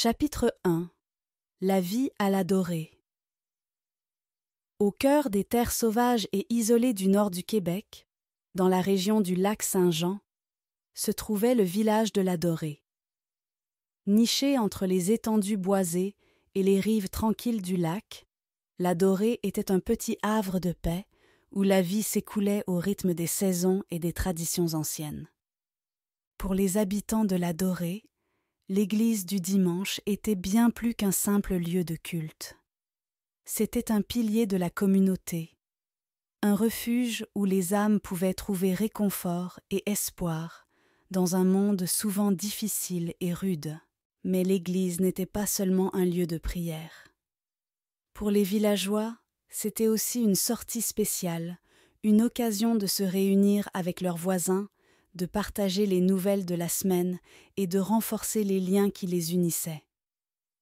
Chapitre 1. La vie à la dorée. Au cœur des terres sauvages et isolées du nord du Québec, dans la région du lac Saint-Jean, se trouvait le village de la Dorée. Niché entre les étendues boisées et les rives tranquilles du lac, la Dorée était un petit havre de paix où la vie s'écoulait au rythme des saisons et des traditions anciennes. Pour les habitants de la Dorée, l'église du dimanche était bien plus qu'un simple lieu de culte. C'était un pilier de la communauté, un refuge où les âmes pouvaient trouver réconfort et espoir dans un monde souvent difficile et rude. Mais l'église n'était pas seulement un lieu de prière. Pour les villageois, c'était aussi une sortie spéciale, une occasion de se réunir avec leurs voisins, de partager les nouvelles de la semaine et de renforcer les liens qui les unissaient.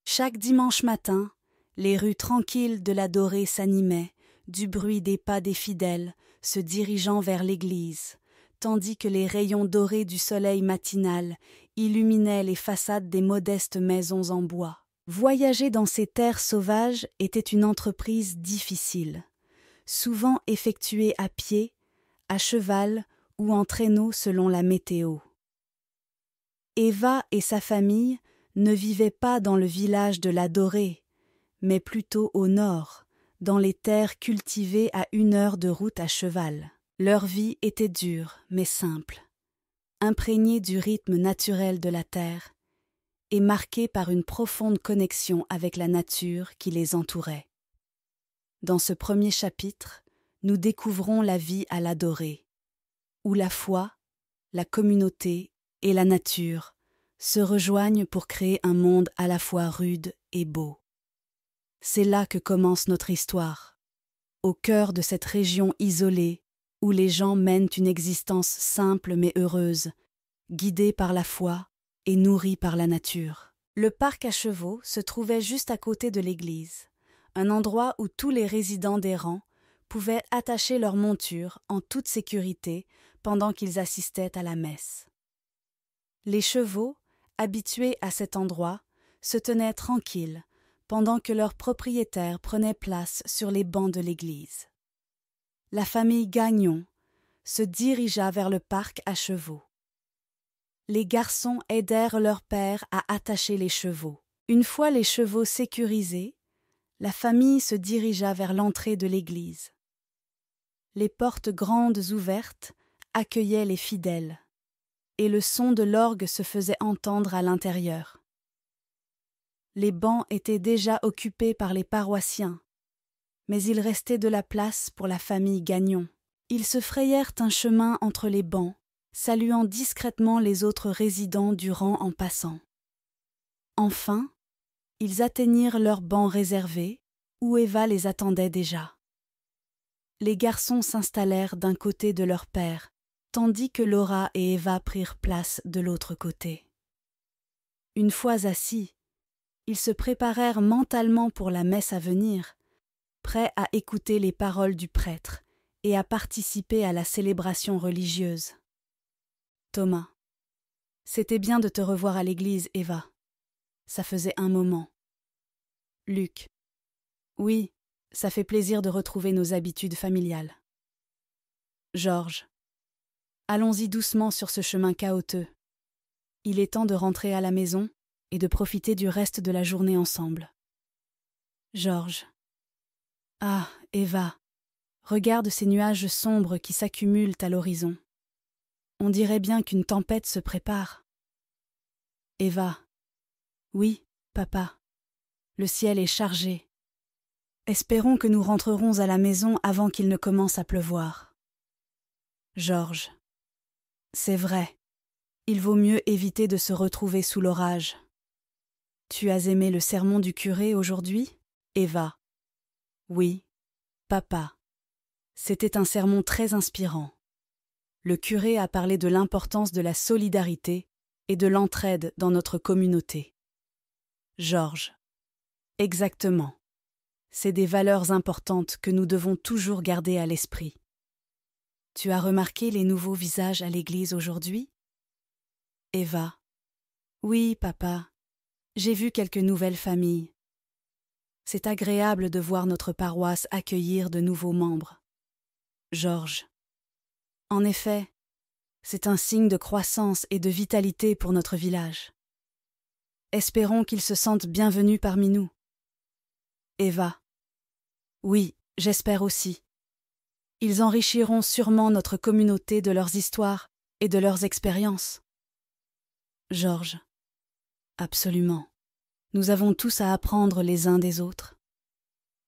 Chaque dimanche matin, les rues tranquilles de la Dorée s'animaient, du bruit des pas des fidèles se dirigeant vers l'église, tandis que les rayons dorés du soleil matinal illuminaient les façades des modestes maisons en bois. Voyager dans ces terres sauvages était une entreprise difficile, souvent effectuée à pied, à cheval ou en traîneau selon la météo. Eva et sa famille ne vivaient pas dans le village de la Dorée, mais plutôt au nord, dans les terres cultivées à 1 heure de route à cheval. Leur vie était dure, mais simple, imprégnée du rythme naturel de la terre et marquée par une profonde connexion avec la nature qui les entourait. Dans ce premier chapitre, nous découvrons la vie à la Dorée, où la foi, la communauté et la nature se rejoignent pour créer un monde à la fois rude et beau. C'est là que commence notre histoire, au cœur de cette région isolée où les gens mènent une existence simple mais heureuse, guidée par la foi et nourrie par la nature. Le parc à chevaux se trouvait juste à côté de l'église, un endroit où tous les résidents des rangs pouvaient attacher leur monture en toute sécurité pendant qu'ils assistaient à la messe. Les chevaux, habitués à cet endroit, se tenaient tranquilles pendant que leurs propriétaires prenaient place sur les bancs de l'église. La famille Gagnon se dirigea vers le parc à chevaux. Les garçons aidèrent leur père à attacher les chevaux. Une fois les chevaux sécurisés, la famille se dirigea vers l'entrée de l'église. Les portes grandes ouvertes accueillaient les fidèles, et le son de l'orgue se faisait entendre à l'intérieur. Les bancs étaient déjà occupés par les paroissiens, mais il restait de la place pour la famille Gagnon. Ils se frayèrent un chemin entre les bancs, saluant discrètement les autres résidents du rang en passant. Enfin, ils atteignirent leur banc réservé, où Eva les attendait déjà. Les garçons s'installèrent d'un côté de leur père, tandis que Laura et Eva prirent place de l'autre côté. Une fois assis, ils se préparèrent mentalement pour la messe à venir, prêts à écouter les paroles du prêtre et à participer à la célébration religieuse. Thomas. C'était bien de te revoir à l'église, Eva. Ça faisait un moment. Luc. Oui, ça fait plaisir de retrouver nos habitudes familiales. Georges. Allons-y doucement sur ce chemin chaotique. Il est temps de rentrer à la maison et de profiter du reste de la journée ensemble. Georges. Ah, Eva, regarde ces nuages sombres qui s'accumulent à l'horizon. On dirait bien qu'une tempête se prépare. Eva. Oui, papa. Le ciel est chargé. Espérons que nous rentrerons à la maison avant qu'il ne commence à pleuvoir. Georges. C'est vrai. Il vaut mieux éviter de se retrouver sous l'orage. Tu as aimé le sermon du curé aujourd'hui, Eva? Oui, papa. C'était un sermon très inspirant. Le curé a parlé de l'importance de la solidarité et de l'entraide dans notre communauté. Georges. Exactement. C'est des valeurs importantes que nous devons toujours garder à l'esprit. Tu as remarqué les nouveaux visages à l'église aujourd'hui? Eva. Oui, papa. j'ai vu quelques nouvelles familles. C'est agréable de voir notre paroisse accueillir de nouveaux membres. Georges. En effet, c'est un signe de croissance et de vitalité pour notre village. Espérons qu'ils se sentent bienvenus parmi nous. Eva. Oui, j'espère aussi. Ils enrichiront sûrement notre communauté de leurs histoires et de leurs expériences. Georges. Absolument. Nous avons tous à apprendre les uns des autres.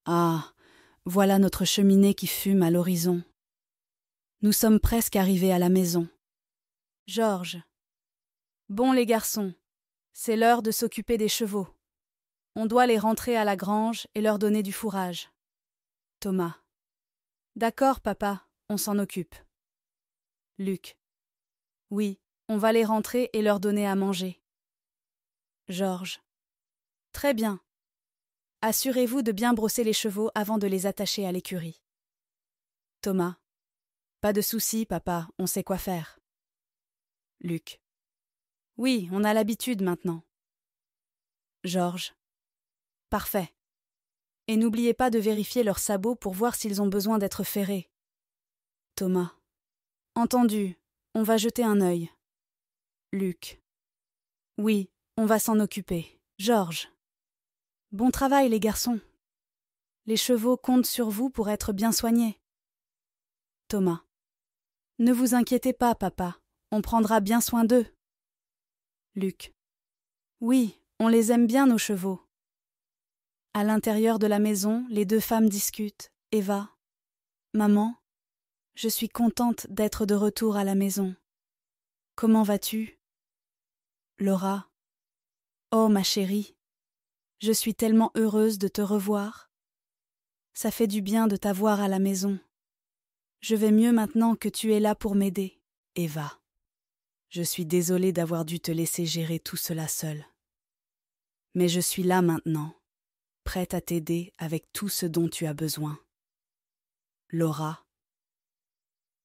Ah, voilà notre cheminée qui fume à l'horizon. Nous sommes presque arrivés à la maison. Georges. Bon les garçons, c'est l'heure de s'occuper des chevaux. On doit les rentrer à la grange et leur donner du fourrage. Thomas. D'accord, papa, on s'en occupe. Luc. Oui, on va les rentrer et leur donner à manger. Georges. Très bien. Assurez-vous de bien brosser les chevaux avant de les attacher à l'écurie. Thomas. Pas de souci, papa, on sait quoi faire. Luc. Oui, on a l'habitude maintenant. Georges. Parfait. Et n'oubliez pas de vérifier leurs sabots pour voir s'ils ont besoin d'être ferrés. Thomas. Entendu, on va jeter un œil. Luc. Oui, on va s'en occuper. Georges. Bon travail, les garçons. Les chevaux comptent sur vous pour être bien soignés. Thomas. Ne vous inquiétez pas, papa, on prendra bien soin d'eux. Luc. Oui, on les aime bien, nos chevaux. À l'intérieur de la maison, les deux femmes discutent. Eva. Maman, je suis contente d'être de retour à la maison. Comment vas-tu? Laura. Oh, ma chérie, je suis tellement heureuse de te revoir. Ça fait du bien de t'avoir à la maison. Je vais mieux maintenant que tu es là pour m'aider. Eva. Je suis désolée d'avoir dû te laisser gérer tout cela seule. Mais je suis là maintenant, prête à t'aider avec tout ce dont tu as besoin. Laura.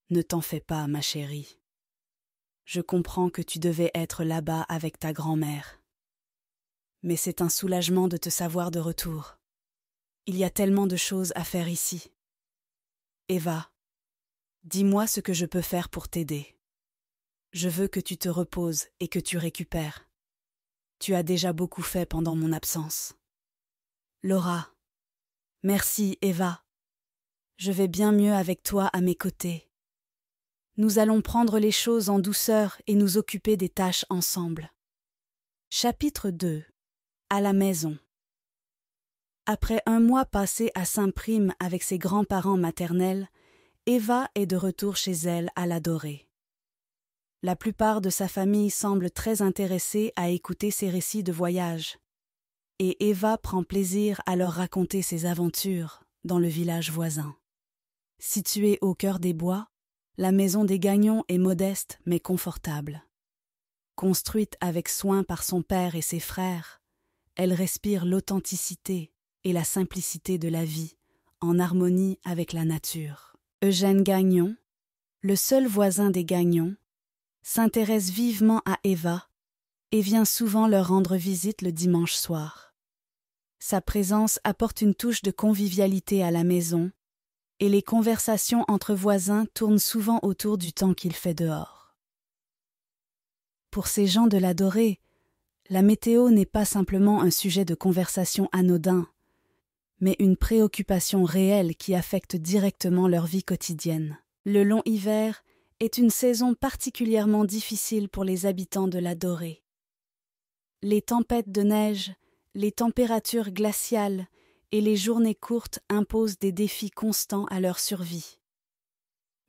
Ne t'en fais pas, ma chérie. Je comprends que tu devais être là-bas avec ta grand-mère. Mais c'est un soulagement de te savoir de retour. Il y a tellement de choses à faire ici. Eva, dis-moi ce que je peux faire pour t'aider. Je veux que tu te reposes et que tu récupères. Tu as déjà beaucoup fait pendant mon absence. Laura. Merci, Eva. Je vais bien mieux avec toi à mes côtés. Nous allons prendre les choses en douceur et nous occuper des tâches ensemble. Chapitre 2. À la maison. Après un mois passé à Saint-Prime avec ses grands-parents maternels, Eva est de retour chez elle à la Dorée. La plupart de sa famille semble très intéressée à écouter ses récits de voyage, et Eva prend plaisir à leur raconter ses aventures dans le village voisin. Située au cœur des bois, la maison des Gagnon est modeste mais confortable. Construite avec soin par son père et ses frères, elle respire l'authenticité et la simplicité de la vie, en harmonie avec la nature. Eugène Gagnon, le seul voisin des Gagnon, s'intéresse vivement à Eva et vient souvent leur rendre visite le dimanche soir. Sa présence apporte une touche de convivialité à la maison et les conversations entre voisins tournent souvent autour du temps qu'il fait dehors. Pour ces gens de la Dorée, la météo n'est pas simplement un sujet de conversation anodin, mais une préoccupation réelle qui affecte directement leur vie quotidienne. Le long hiver est une saison particulièrement difficile pour les habitants de la Dorée. Les tempêtes de neige, les températures glaciales et les journées courtes imposent des défis constants à leur survie.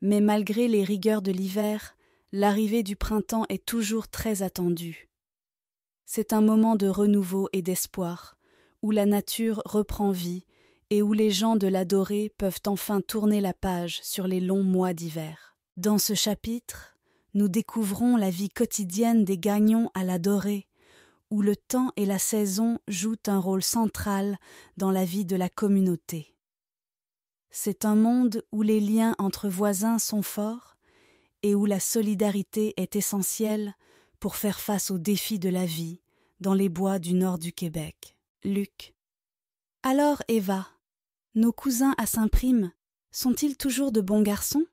Mais malgré les rigueurs de l'hiver, l'arrivée du printemps est toujours très attendue. C'est un moment de renouveau et d'espoir, où la nature reprend vie et où les gens de la Dorée peuvent enfin tourner la page sur les longs mois d'hiver. Dans ce chapitre, nous découvrons la vie quotidienne des Gagnons à la Dorée, où le temps et la saison jouent un rôle central dans la vie de la communauté. C'est un monde où les liens entre voisins sont forts et où la solidarité est essentielle pour faire face aux défis de la vie dans les bois du nord du Québec. Luc. Alors, Eva, nos cousins à Saint-Prime sont-ils toujours de bons garçons?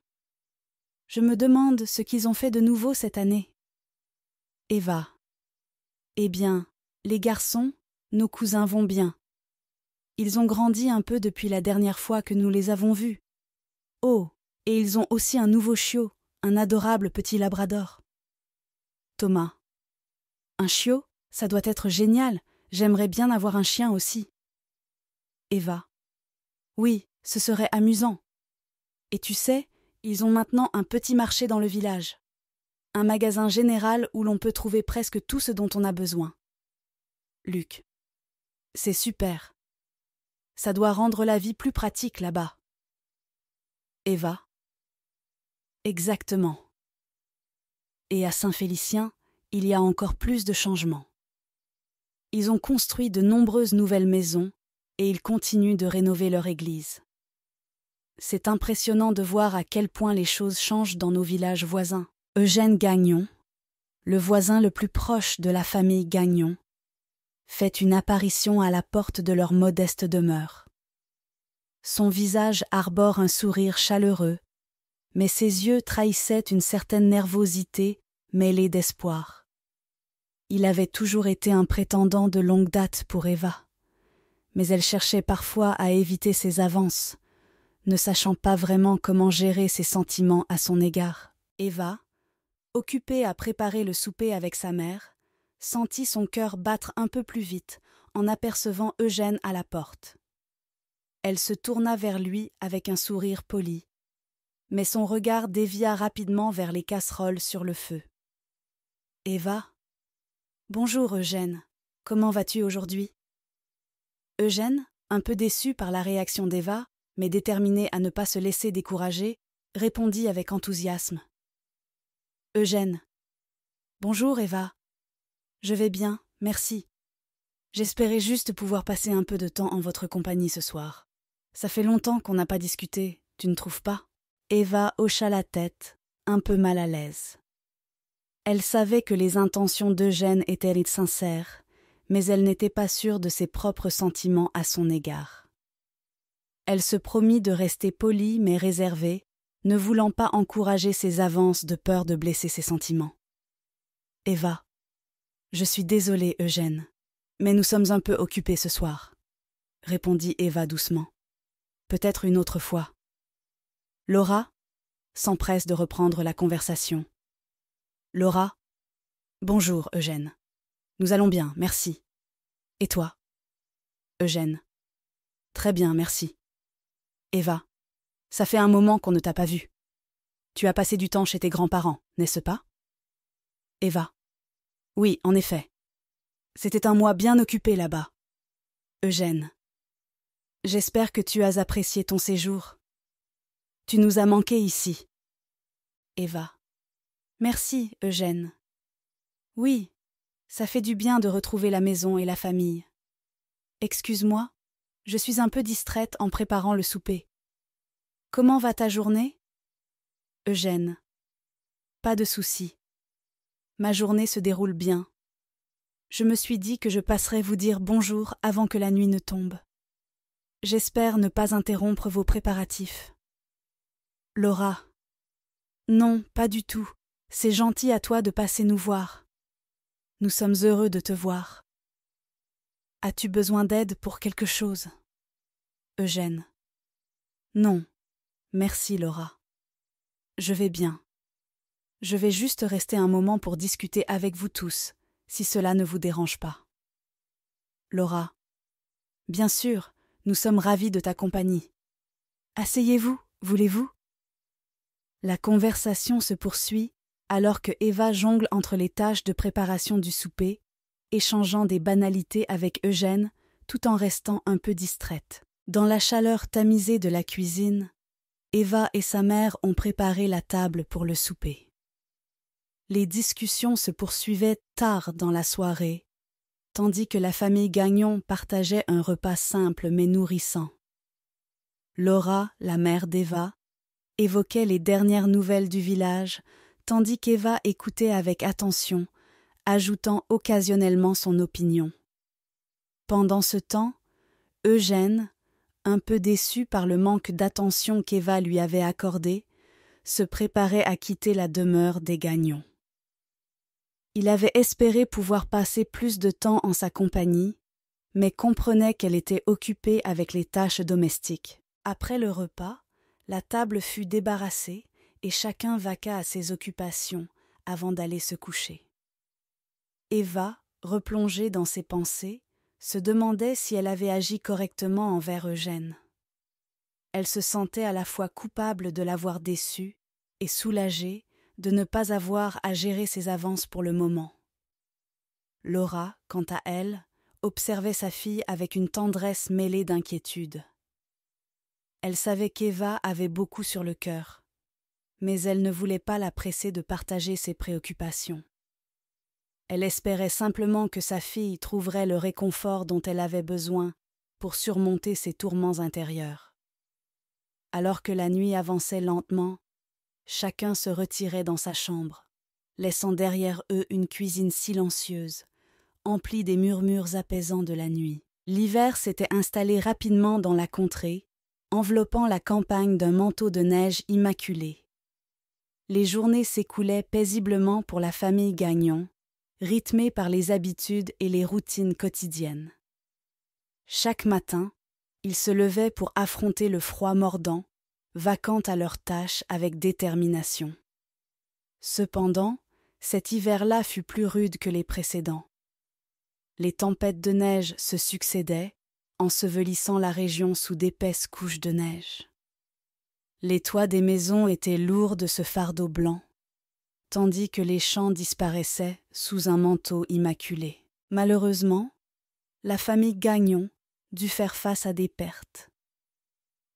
Je me demande ce qu'ils ont fait de nouveau cette année. Eva. Eh bien, les garçons, nos cousins vont bien. Ils ont grandi un peu depuis la dernière fois que nous les avons vus. Oh, et ils ont aussi un nouveau chiot, un adorable petit labrador. Thomas. Un chiot, ça doit être génial, j'aimerais bien avoir un chien aussi. Eva. Oui, ce serait amusant. Et tu sais, ils ont maintenant un petit marché dans le village. Un magasin général où l'on peut trouver presque tout ce dont on a besoin. Luc. C'est super. Ça doit rendre la vie plus pratique là-bas. Eva. Exactement. Et à Saint-Félicien, il y a encore plus de changements. Ils ont construit de nombreuses nouvelles maisons et ils continuent de rénover leur église. C'est impressionnant de voir à quel point les choses changent dans nos villages voisins. Eugène Gagnon, le voisin le plus proche de la famille Gagnon, fait une apparition à la porte de leur modeste demeure. Son visage arbore un sourire chaleureux, mais ses yeux trahissaient une certaine nervosité mêlée d'espoir. Il avait toujours été un prétendant de longue date pour Eva, mais elle cherchait parfois à éviter ses avances, ne sachant pas vraiment comment gérer ses sentiments à son égard. Eva, occupée à préparer le souper avec sa mère, sentit son cœur battre un peu plus vite en apercevant Eugène à la porte. Elle se tourna vers lui avec un sourire poli, mais son regard dévia rapidement vers les casseroles sur le feu. « Eva ? Bonjour Eugène, comment vas-tu aujourd'hui ?» Eugène, un peu déçu par la réaction d'Eva, mais déterminé à ne pas se laisser décourager, répondit avec enthousiasme. « Eugène. Bonjour Eva. Je vais bien, merci. J'espérais juste pouvoir passer un peu de temps en votre compagnie ce soir. Ça fait longtemps qu'on n'a pas discuté, tu ne trouves pas ?» Eva hocha la tête, un peu mal à l'aise. Elle savait que les intentions d'Eugène étaient sincères, mais elle n'était pas sûre de ses propres sentiments à son égard. Elle se promit de rester polie mais réservée, ne voulant pas encourager ses avances de peur de blesser ses sentiments. « Eva, je suis désolée, Eugène, mais nous sommes un peu occupés ce soir, » répondit Eva doucement. « Peut-être une autre fois. » Laura s'empresse de reprendre la conversation. « Laura, bonjour, Eugène. Nous allons bien, merci. Et toi ?» Eugène. « Très bien, merci. » Eva, ça fait un moment qu'on ne t'a pas vue. Tu as passé du temps chez tes grands-parents, n'est-ce pas? Eva. Oui, en effet. C'était un mois bien occupé là-bas. Eugène. J'espère que tu as apprécié ton séjour. Tu nous as manqué ici. Eva. Merci, Eugène. Oui, ça fait du bien de retrouver la maison et la famille. Excuse-moi, je suis un peu distraite en préparant le souper. Comment va ta journée? Eugène. Pas de souci. Ma journée se déroule bien. Je me suis dit que je passerais vous dire bonjour avant que la nuit ne tombe. J'espère ne pas interrompre vos préparatifs. Laura. Non, pas du tout. C'est gentil à toi de passer nous voir. Nous sommes heureux de te voir. As-tu besoin d'aide pour quelque chose? Eugène. Non, merci Laura. Je vais bien. Je vais juste rester un moment pour discuter avec vous tous, si cela ne vous dérange pas. Laura. Bien sûr, nous sommes ravis de ta compagnie. Asseyez-vous, voulez-vous? La conversation se poursuit alors que Eva jongle entre les tâches de préparation du souper, échangeant des banalités avec Eugène tout en restant un peu distraite. Dans la chaleur tamisée de la cuisine, Eva et sa mère ont préparé la table pour le souper. Les discussions se poursuivaient tard dans la soirée, tandis que la famille Gagnon partageait un repas simple mais nourrissant. Laura, la mère d'Eva, évoquait les dernières nouvelles du village, tandis qu'Eva écoutait avec attention, ajoutant occasionnellement son opinion. Pendant ce temps, Eugène, un peu déçu par le manque d'attention qu'Eva lui avait accordé, se préparait à quitter la demeure des Gagnon. Il avait espéré pouvoir passer plus de temps en sa compagnie, mais comprenait qu'elle était occupée avec les tâches domestiques. Après le repas, la table fut débarrassée et chacun vaqua à ses occupations avant d'aller se coucher. Eva, replongée dans ses pensées, se demandait si elle avait agi correctement envers Eugène. Elle se sentait à la fois coupable de l'avoir déçu et soulagée de ne pas avoir à gérer ses avances pour le moment. Laura, quant à elle, observait sa fille avec une tendresse mêlée d'inquiétude. Elle savait qu'Eva avait beaucoup sur le cœur, mais elle ne voulait pas la presser de partager ses préoccupations. Elle espérait simplement que sa fille trouverait le réconfort dont elle avait besoin pour surmonter ses tourments intérieurs. Alors que la nuit avançait lentement, chacun se retirait dans sa chambre, laissant derrière eux une cuisine silencieuse, emplie des murmures apaisants de la nuit. L'hiver s'était installé rapidement dans la contrée, enveloppant la campagne d'un manteau de neige immaculé. Les journées s'écoulaient paisiblement pour la famille Gagnon, rythmées par les habitudes et les routines quotidiennes. Chaque matin, ils se levaient pour affronter le froid mordant, vaquant à leurs tâches avec détermination. Cependant, cet hiver-là fut plus rude que les précédents. Les tempêtes de neige se succédaient, ensevelissant la région sous d'épaisses couches de neige. Les toits des maisons étaient lourds de ce fardeau blanc, tandis que les champs disparaissaient sous un manteau immaculé. Malheureusement, la famille Gagnon dut faire face à des pertes.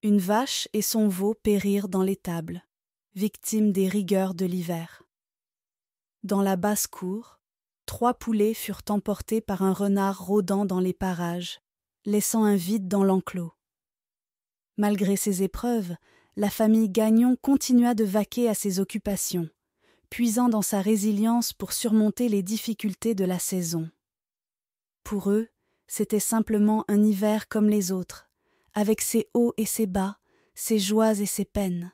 Une vache et son veau périrent dans l'étable, victimes des rigueurs de l'hiver. Dans la basse-cour, 3 poulets furent emportés par un renard rôdant dans les parages, laissant un vide dans l'enclos. Malgré ces épreuves, la famille Gagnon continua de vaquer à ses occupations, puisant dans sa résilience pour surmonter les difficultés de la saison. Pour eux, c'était simplement un hiver comme les autres, avec ses hauts et ses bas, ses joies et ses peines,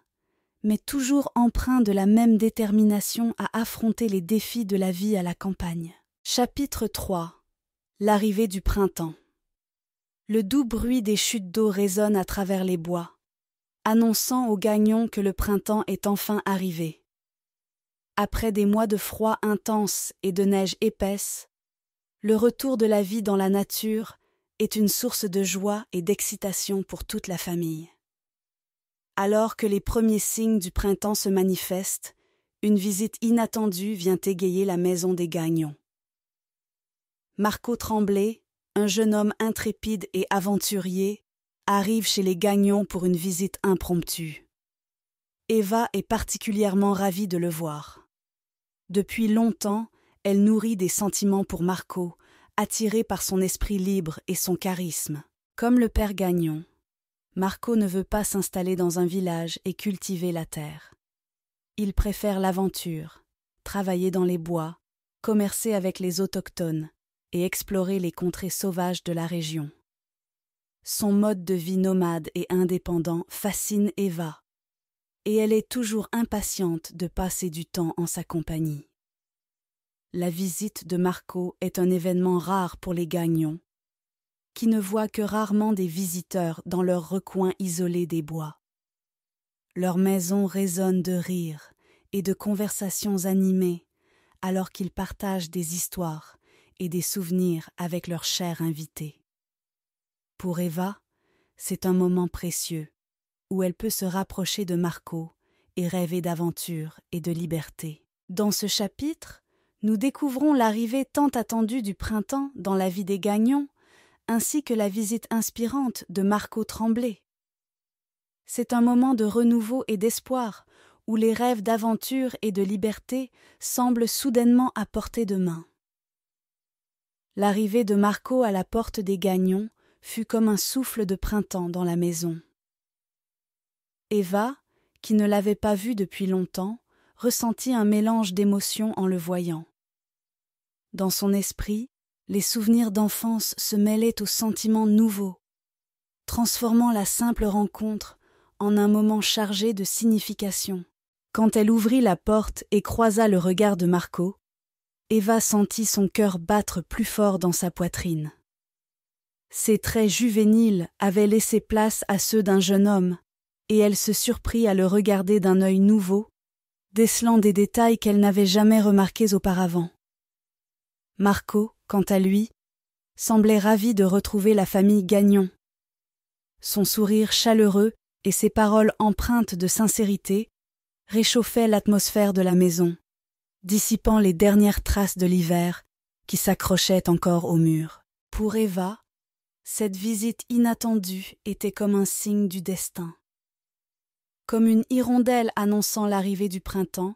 mais toujours empreint de la même détermination à affronter les défis de la vie à la campagne. Chapitre 3. L'arrivée du printemps. Le doux bruit des chutes d'eau résonne à travers les bois, annonçant aux Gagnons que le printemps est enfin arrivé. Après des mois de froid intense et de neige épaisse, le retour de la vie dans la nature est une source de joie et d'excitation pour toute la famille. Alors que les premiers signes du printemps se manifestent, une visite inattendue vient égayer la maison des Gagnons. Marco Tremblay, un jeune homme intrépide et aventurier, arrive chez les Gagnons pour une visite impromptue. Eva est particulièrement ravie de le voir. Depuis longtemps, elle nourrit des sentiments pour Marco, attirée par son esprit libre et son charisme. Comme le père Gagnon, Marco ne veut pas s'installer dans un village et cultiver la terre. Il préfère l'aventure, travailler dans les bois, commercer avec les autochtones et explorer les contrées sauvages de la région. Son mode de vie nomade et indépendant fascine Eva, et elle est toujours impatiente de passer du temps en sa compagnie. La visite de Marco est un événement rare pour les Gagnons, qui ne voient que rarement des visiteurs dans leur recoin isolé des bois. Leur maison résonne de rires et de conversations animées, alors qu'ils partagent des histoires et des souvenirs avec leur cher invité. Pour Eva, c'est un moment précieux, où elle peut se rapprocher de Marco et rêver d'aventure et de liberté. Dans ce chapitre, nous découvrons l'arrivée tant attendue du printemps dans la vie des Gagnons, ainsi que la visite inspirante de Marco Tremblay. C'est un moment de renouveau et d'espoir, où les rêves d'aventure et de liberté semblent soudainement à portée de main. L'arrivée de Marco à la porte des Gagnons fut comme un souffle de printemps dans la maison. Eva, qui ne l'avait pas vu depuis longtemps, ressentit un mélange d'émotions en le voyant. Dans son esprit, les souvenirs d'enfance se mêlaient aux sentiments nouveaux, transformant la simple rencontre en un moment chargé de signification. Quand elle ouvrit la porte et croisa le regard de Marco, Eva sentit son cœur battre plus fort dans sa poitrine. Ses traits juvéniles avaient laissé place à ceux d'un jeune homme, et elle se surprit à le regarder d'un œil nouveau, décelant des détails qu'elle n'avait jamais remarqués auparavant. Marco, quant à lui, semblait ravi de retrouver la famille Gagnon. Son sourire chaleureux et ses paroles empreintes de sincérité réchauffaient l'atmosphère de la maison, dissipant les dernières traces de l'hiver qui s'accrochaient encore au mur. Pour Eva, cette visite inattendue était comme un signe du destin. Comme une hirondelle annonçant l'arrivée du printemps,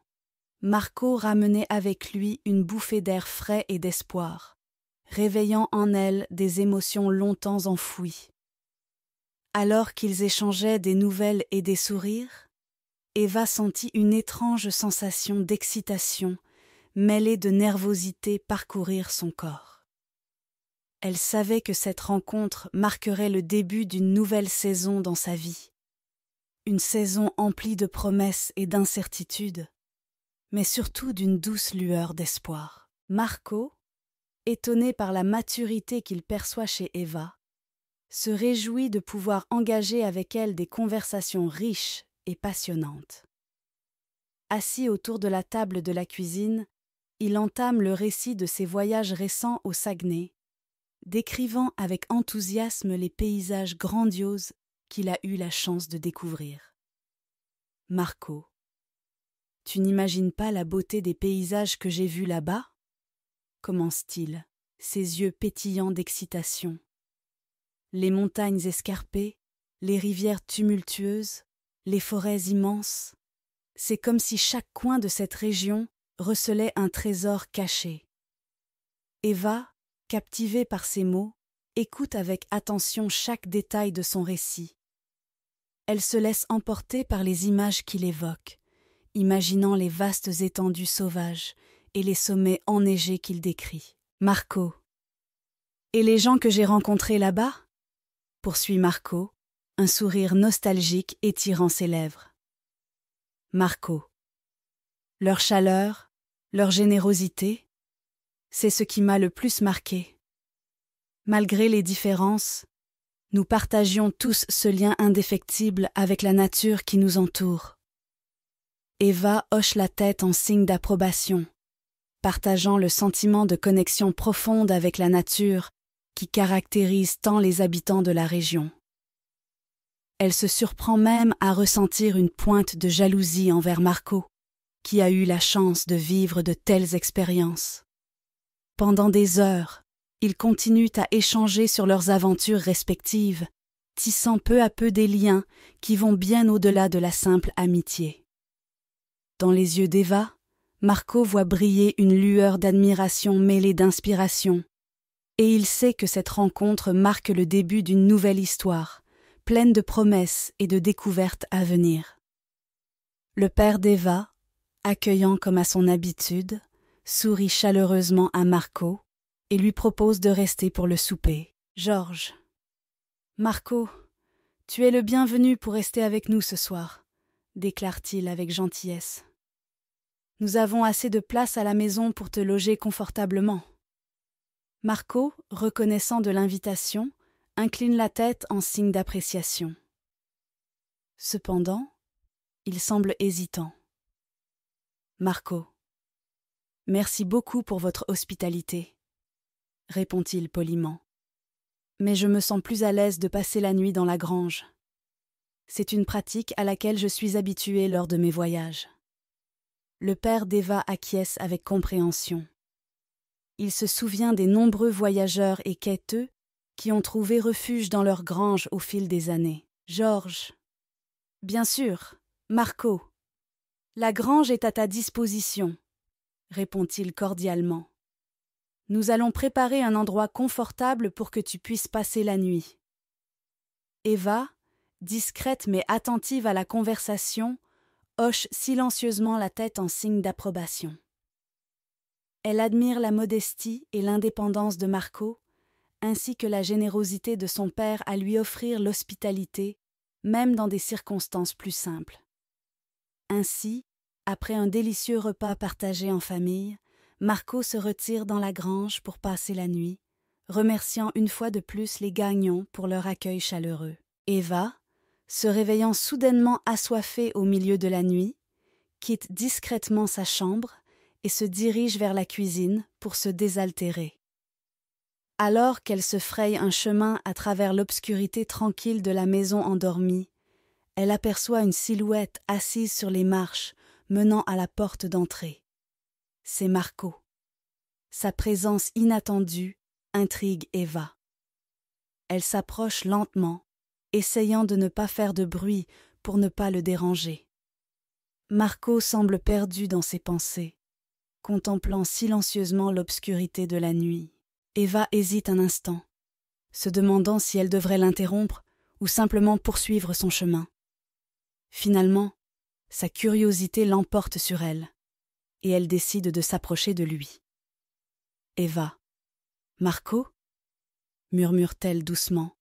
Marco ramenait avec lui une bouffée d'air frais et d'espoir, réveillant en elle des émotions longtemps enfouies. Alors qu'ils échangeaient des nouvelles et des sourires, Eva sentit une étrange sensation d'excitation, mêlée de nervosité parcourir son corps. Elle savait que cette rencontre marquerait le début d'une nouvelle saison dans sa vie. Une saison emplie de promesses et d'incertitudes, mais surtout d'une douce lueur d'espoir. Marco, étonné par la maturité qu'il perçoit chez Eva, se réjouit de pouvoir engager avec elle des conversations riches et passionnantes. Assis autour de la table de la cuisine, il entame le récit de ses voyages récents au Saguenay, décrivant avec enthousiasme les paysages grandioses qu'il a eu la chance de découvrir. « Marco, tu n'imagines pas la beauté des paysages que j'ai vus là-bas » commence-t-il, ses yeux pétillants d'excitation. Les montagnes escarpées, les rivières tumultueuses, les forêts immenses, c'est comme si chaque coin de cette région recelait un trésor caché. Eva, captivée par ces mots, écoute avec attention chaque détail de son récit. Elle se laisse emporter par les images qu'il évoque, imaginant les vastes étendues sauvages et les sommets enneigés qu'il décrit. « Marco, et les gens que j'ai rencontrés là-bas » poursuit Marco, un sourire nostalgique étirant ses lèvres. Marco. Leur chaleur, leur générosité, c'est ce qui m'a le plus marqué. Malgré les différences, nous partagions tous ce lien indéfectible avec la nature qui nous entoure. Eva hoche la tête en signe d'approbation, partageant le sentiment de connexion profonde avec la nature qui caractérise tant les habitants de la région. Elle se surprend même à ressentir une pointe de jalousie envers Marco, qui a eu la chance de vivre de telles expériences. Pendant des heures, ils continuent à échanger sur leurs aventures respectives, tissant peu à peu des liens qui vont bien au-delà de la simple amitié. Dans les yeux d'Eva, Marco voit briller une lueur d'admiration mêlée d'inspiration, et il sait que cette rencontre marque le début d'une nouvelle histoire, pleine de promesses et de découvertes à venir. Le père d'Eva, accueillant comme à son habitude, sourit chaleureusement à Marco et lui propose de rester pour le souper. « Georges, Marco, tu es le bienvenu pour rester avec nous ce soir, » déclare-t-il avec gentillesse. « Nous avons assez de place à la maison pour te loger confortablement. » Marco, reconnaissant de l'invitation, incline la tête en signe d'appréciation. Cependant, il semble hésitant. « Marco, merci beaucoup pour votre hospitalité, » répond-il poliment. « Mais je me sens plus à l'aise de passer la nuit dans la grange. C'est une pratique à laquelle je suis habitué lors de mes voyages. » Le père d'Eva acquiesce avec compréhension. Il se souvient des nombreux voyageurs et quêteux qui ont trouvé refuge dans leur grange au fil des années. « Georges, bien sûr, Marco, la grange est à ta disposition, » répond-il cordialement. « Nous allons préparer un endroit confortable pour que tu puisses passer la nuit. » Eva, discrète mais attentive à la conversation, hoche silencieusement la tête en signe d'approbation. Elle admire la modestie et l'indépendance de Marco, ainsi que la générosité de son père à lui offrir l'hospitalité, même dans des circonstances plus simples. Ainsi, après un délicieux repas partagé en famille, Marco se retire dans la grange pour passer la nuit, remerciant une fois de plus les Gagnon pour leur accueil chaleureux. Eva, se réveillant soudainement assoiffée au milieu de la nuit, quitte discrètement sa chambre et se dirige vers la cuisine pour se désaltérer. Alors qu'elle se fraye un chemin à travers l'obscurité tranquille de la maison endormie, elle aperçoit une silhouette assise sur les marches menant à la porte d'entrée. C'est Marco. Sa présence inattendue intrigue Eva. Elle s'approche lentement, essayant de ne pas faire de bruit pour ne pas le déranger. Marco semble perdu dans ses pensées, contemplant silencieusement l'obscurité de la nuit. Eva hésite un instant, se demandant si elle devrait l'interrompre ou simplement poursuivre son chemin. Finalement, sa curiosité l'emporte sur elle, et elle décide de s'approcher de lui. « Eva, Marco ?» murmure-t-elle doucement,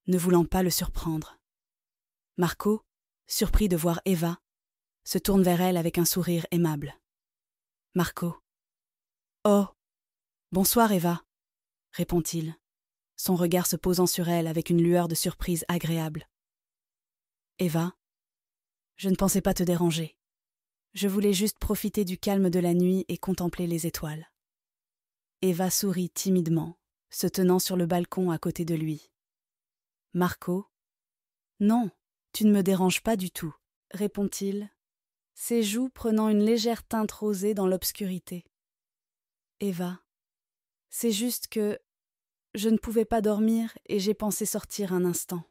ne voulant pas le surprendre. Marco, surpris de voir Eva, se tourne vers elle avec un sourire aimable. Marco. « Oh, bonsoir Eva », répond-il, son regard se posant sur elle avec une lueur de surprise agréable. « Eva, je ne pensais pas te déranger. Je voulais juste profiter du calme de la nuit et contempler les étoiles. » Eva sourit timidement, se tenant sur le balcon à côté de lui. Marco. « Non, tu ne me déranges pas du tout, » répond-il, ses joues prenant une légère teinte rosée dans l'obscurité. Eva. « C'est juste que je ne pouvais pas dormir et j'ai pensé sortir un instant. »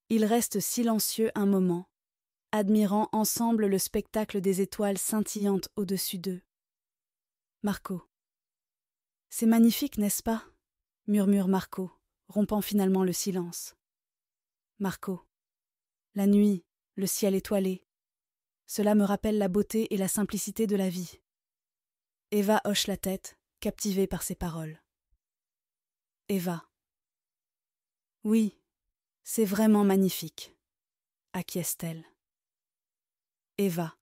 Ils restent silencieux un moment, admirant ensemble le spectacle des étoiles scintillantes au-dessus d'eux. Marco. « C'est magnifique, n'est-ce pas ?» murmure Marco, rompant finalement le silence. Marco. « La nuit, le ciel étoilé. Cela me rappelle la beauté et la simplicité de la vie. » Eva hoche la tête, captivée par ses paroles. Eva. « Oui, c'est vraiment magnifique, » acquiesce-t-elle. Eva.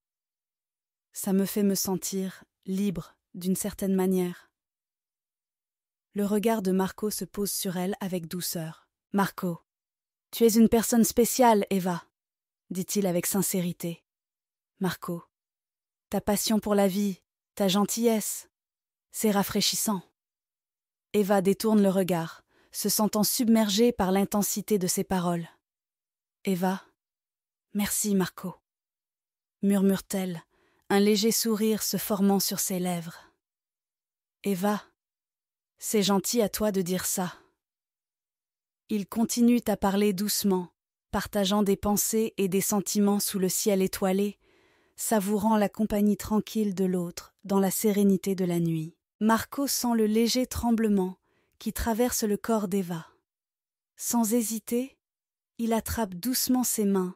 « Ça me fait me sentir libre d'une certaine manière. » Le regard de Marco se pose sur elle avec douceur. « Marco, tu es une personne spéciale, Eva, » dit-il avec sincérité. Marco. « Ta passion pour la vie, ta gentillesse, c'est rafraîchissant. » Eva détourne le regard, se sentant submergée par l'intensité de ses paroles. Eva. « Merci, Marco, » murmure-t-elle, un léger sourire se formant sur ses lèvres. Eva. « C'est gentil à toi de dire ça. » Ils continuent à parler doucement, partageant des pensées et des sentiments sous le ciel étoilé, savourant la compagnie tranquille de l'autre dans la sérénité de la nuit. Marco sent le léger tremblement qui traverse le corps d'Eva. Sans hésiter, il attrape doucement ses mains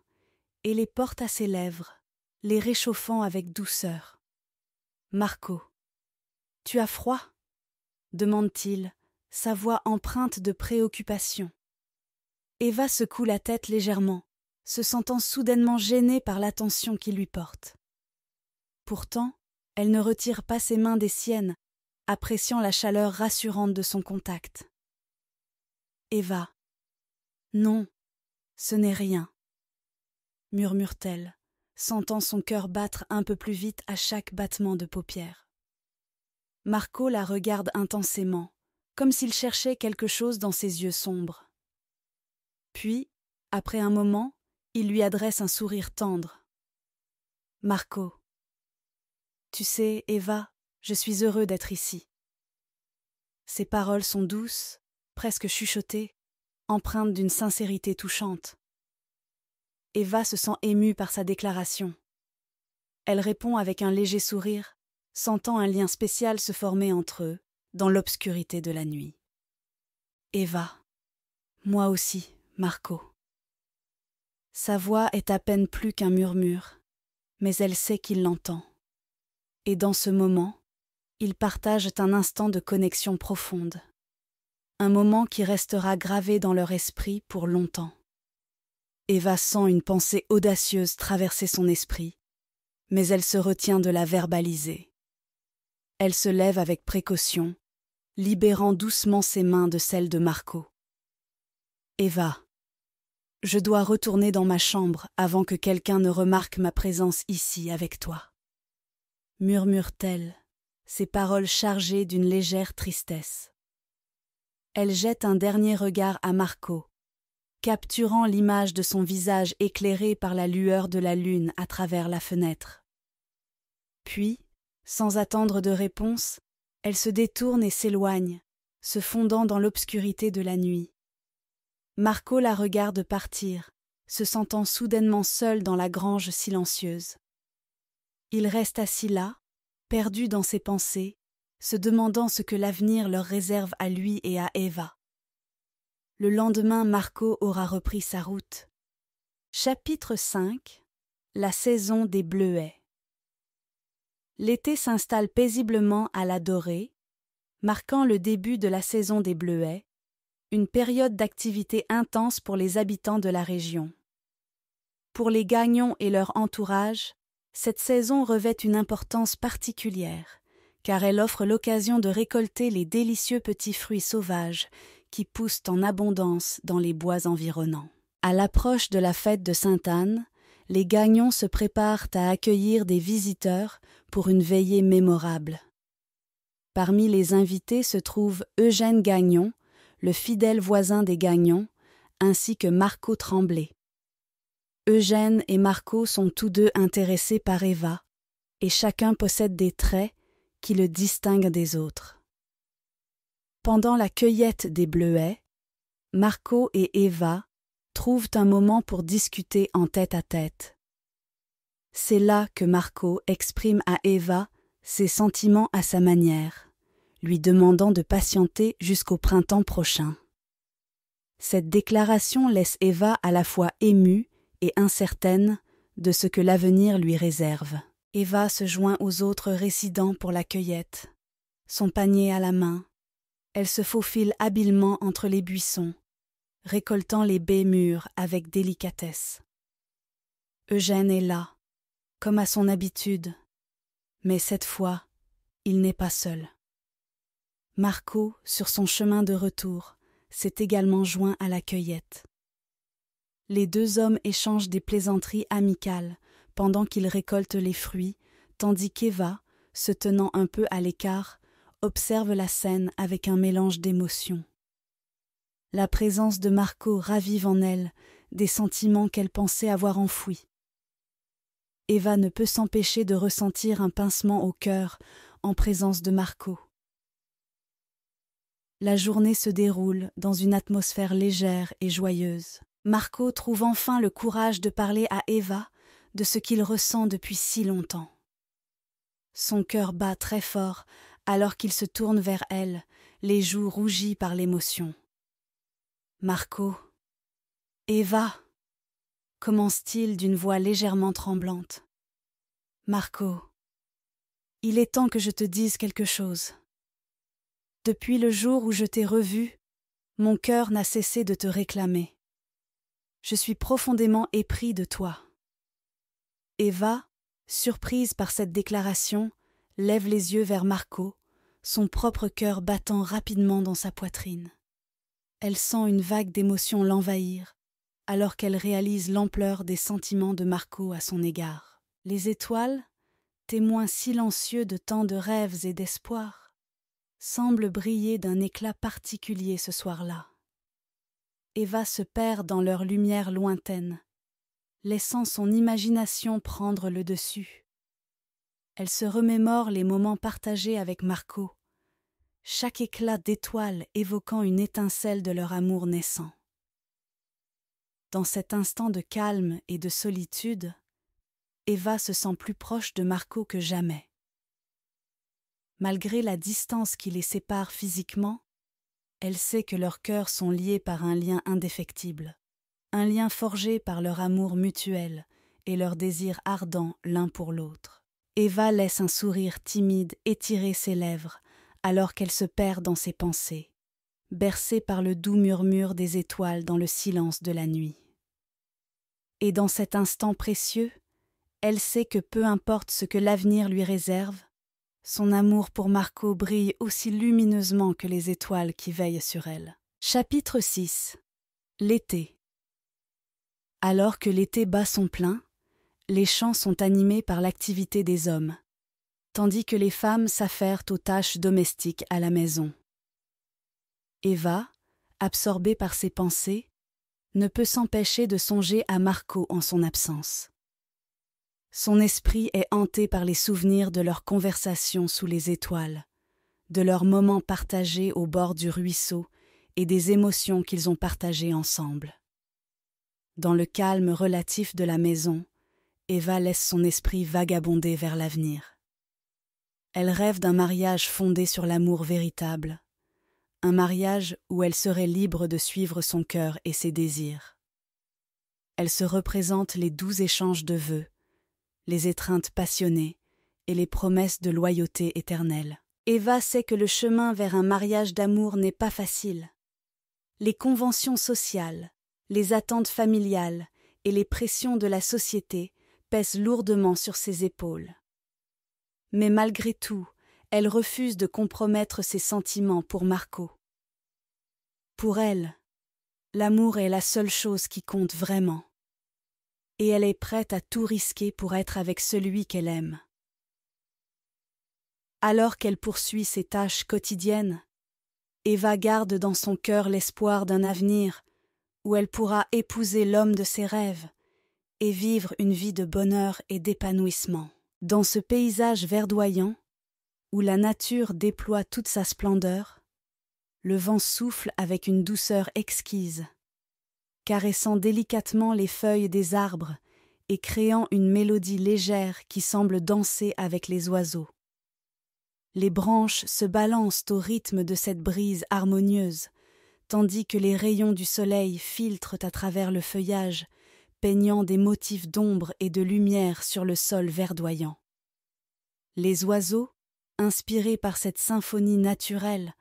et les porte à ses lèvres, les réchauffant avec douceur. Marco. « Tu as froid ?» demande-t-il, sa voix empreinte de préoccupation. Eva secoue la tête légèrement, se sentant soudainement gênée par l'attention qu'il lui porte. Pourtant, elle ne retire pas ses mains des siennes, appréciant la chaleur rassurante de son contact. Eva. « Non, ce n'est rien, » murmure-t-elle, sentant son cœur battre un peu plus vite à chaque battement de paupières. Marco la regarde intensément, comme s'il cherchait quelque chose dans ses yeux sombres. Puis, après un moment, il lui adresse un sourire tendre. « Marco, tu sais, Eva, je suis heureux d'être ici. » Ses paroles sont douces, presque chuchotées, empreintes d'une sincérité touchante. Eva se sent émue par sa déclaration. Elle répond avec un léger sourire, sentant un lien spécial se former entre eux, dans l'obscurité de la nuit. Eva. « Moi aussi, Marco. » Sa voix est à peine plus qu'un murmure, mais elle sait qu'il l'entend. Et dans ce moment, Ils partagent un instant de connexion profonde, un moment qui restera gravé dans leur esprit pour longtemps. Eva sent une pensée audacieuse traverser son esprit, mais elle se retient de la verbaliser. Elle se lève avec précaution, libérant doucement ses mains de celles de Marco. « Eva, je dois retourner dans ma chambre avant que quelqu'un ne remarque ma présence ici avec toi. » Murmure-t-elle, ses paroles chargées d'une légère tristesse. Elle jette un dernier regard à Marco, capturant l'image de son visage éclairé par la lueur de la lune à travers la fenêtre. Puis, sans attendre de réponse, elle se détourne et s'éloigne, se fondant dans l'obscurité de la nuit. Marco la regarde partir, se sentant soudainement seul dans la grange silencieuse. Il reste assis là, perdu dans ses pensées, se demandant ce que l'avenir leur réserve à lui et à Eva. Le lendemain, Marco aura repris sa route. Chapitre 5 : La saison des bleuets. L'été s'installe paisiblement à la Dorée, marquant le début de la saison des bleuets, une période d'activité intense pour les habitants de la région. Pour les Gagnons et leur entourage, cette saison revêt une importance particulière, car elle offre l'occasion de récolter les délicieux petits fruits sauvages qui poussent en abondance dans les bois environnants. À l'approche de la fête de Sainte-Anne, les Gagnons se préparent à accueillir des visiteurs pour une veillée mémorable. Parmi les invités se trouve Eugène Gagnon, le fidèle voisin des Gagnons, ainsi que Marco Tremblay. Eugène et Marco sont tous deux intéressés par Eva, et chacun possède des traits qui le distinguent des autres. Pendant la cueillette des bleuets, Marco et Eva trouvent un moment pour discuter en tête-à-tête. C'est là que Marco exprime à Eva ses sentiments à sa manière, lui demandant de patienter jusqu'au printemps prochain. Cette déclaration laisse Eva à la fois émue et incertaine de ce que l'avenir lui réserve. Eva se joint aux autres résidents pour la cueillette. Son panier à la main, elle se faufile habilement entre les buissons, récoltant les baies mûres avec délicatesse. Eugène est là, comme à son habitude, mais cette fois, il n'est pas seul. Marco, sur son chemin de retour, s'est également joint à la cueillette. Les deux hommes échangent des plaisanteries amicales pendant qu'ils récoltent les fruits, tandis qu'Eva, se tenant un peu à l'écart, observe la scène avec un mélange d'émotions. La présence de Marco ravive en elle des sentiments qu'elle pensait avoir enfouis. Eva ne peut s'empêcher de ressentir un pincement au cœur en présence de Marco. La journée se déroule dans une atmosphère légère et joyeuse. Marco trouve enfin le courage de parler à Eva de ce qu'il ressent depuis si longtemps. Son cœur bat très fort alors qu'il se tourne vers elle, les joues rougies par l'émotion. « Marco, Eva » commence-t-il d'une voix légèrement tremblante. « Marco, il est temps que je te dise quelque chose. Depuis le jour où je t'ai revu, mon cœur n'a cessé de te réclamer. Je suis profondément épris de toi. » Eva, surprise par cette déclaration, lève les yeux vers Marco, son propre cœur battant rapidement dans sa poitrine. Elle sent une vague d'émotion l'envahir, alors qu'elle réalise l'ampleur des sentiments de Marco à son égard. Les étoiles, témoins silencieux de tant de rêves et d'espoirs, semblent briller d'un éclat particulier ce soir-là. Eva se perd dans leur lumière lointaine, laissant son imagination prendre le dessus. Elle se remémore les moments partagés avec Marco, chaque éclat d'étoile évoquant une étincelle de leur amour naissant. Dans cet instant de calme et de solitude, Eva se sent plus proche de Marco que jamais. Malgré la distance qui les sépare physiquement, elle sait que leurs cœurs sont liés par un lien indéfectible, un lien forgé par leur amour mutuel et leur désir ardent l'un pour l'autre. Eva laisse un sourire timide étirer ses lèvres alors qu'elle se perd dans ses pensées, bercée par le doux murmure des étoiles dans le silence de la nuit. Et dans cet instant précieux, elle sait que peu importe ce que l'avenir lui réserve, son amour pour Marco brille aussi lumineusement que les étoiles qui veillent sur elle. Chapitre 6. L'été. Alors que l'été bat son plein, les champs sont animés par l'activité des hommes, tandis que les femmes s'affairent aux tâches domestiques à la maison. Eva, absorbée par ses pensées, ne peut s'empêcher de songer à Marco en son absence. Son esprit est hanté par les souvenirs de leurs conversations sous les étoiles, de leurs moments partagés au bord du ruisseau et des émotions qu'ils ont partagées ensemble. Dans le calme relatif de la maison, Eva laisse son esprit vagabonder vers l'avenir. Elle rêve d'un mariage fondé sur l'amour véritable, un mariage où elle serait libre de suivre son cœur et ses désirs. Elle se représente les doux échanges de vœux, les étreintes passionnées et les promesses de loyauté éternelle. Eva sait que le chemin vers un mariage d'amour n'est pas facile. Les conventions sociales, les attentes familiales et les pressions de la société pèsent lourdement sur ses épaules. Mais malgré tout, elle refuse de compromettre ses sentiments pour Marco. Pour elle, l'amour est la seule chose qui compte vraiment. Et elle est prête à tout risquer pour être avec celui qu'elle aime. Alors qu'elle poursuit ses tâches quotidiennes, Eva garde dans son cœur l'espoir d'un avenir où elle pourra épouser l'homme de ses rêves et vivre une vie de bonheur et d'épanouissement. Dans ce paysage verdoyant, où la nature déploie toute sa splendeur, le vent souffle avec une douceur exquise, caressant délicatement les feuilles des arbres et créant une mélodie légère qui semble danser avec les oiseaux. Les branches se balancent au rythme de cette brise harmonieuse, tandis que les rayons du soleil filtrent à travers le feuillage, peignant des motifs d'ombre et de lumière sur le sol verdoyant. Les oiseaux, inspirés par cette symphonie naturelle,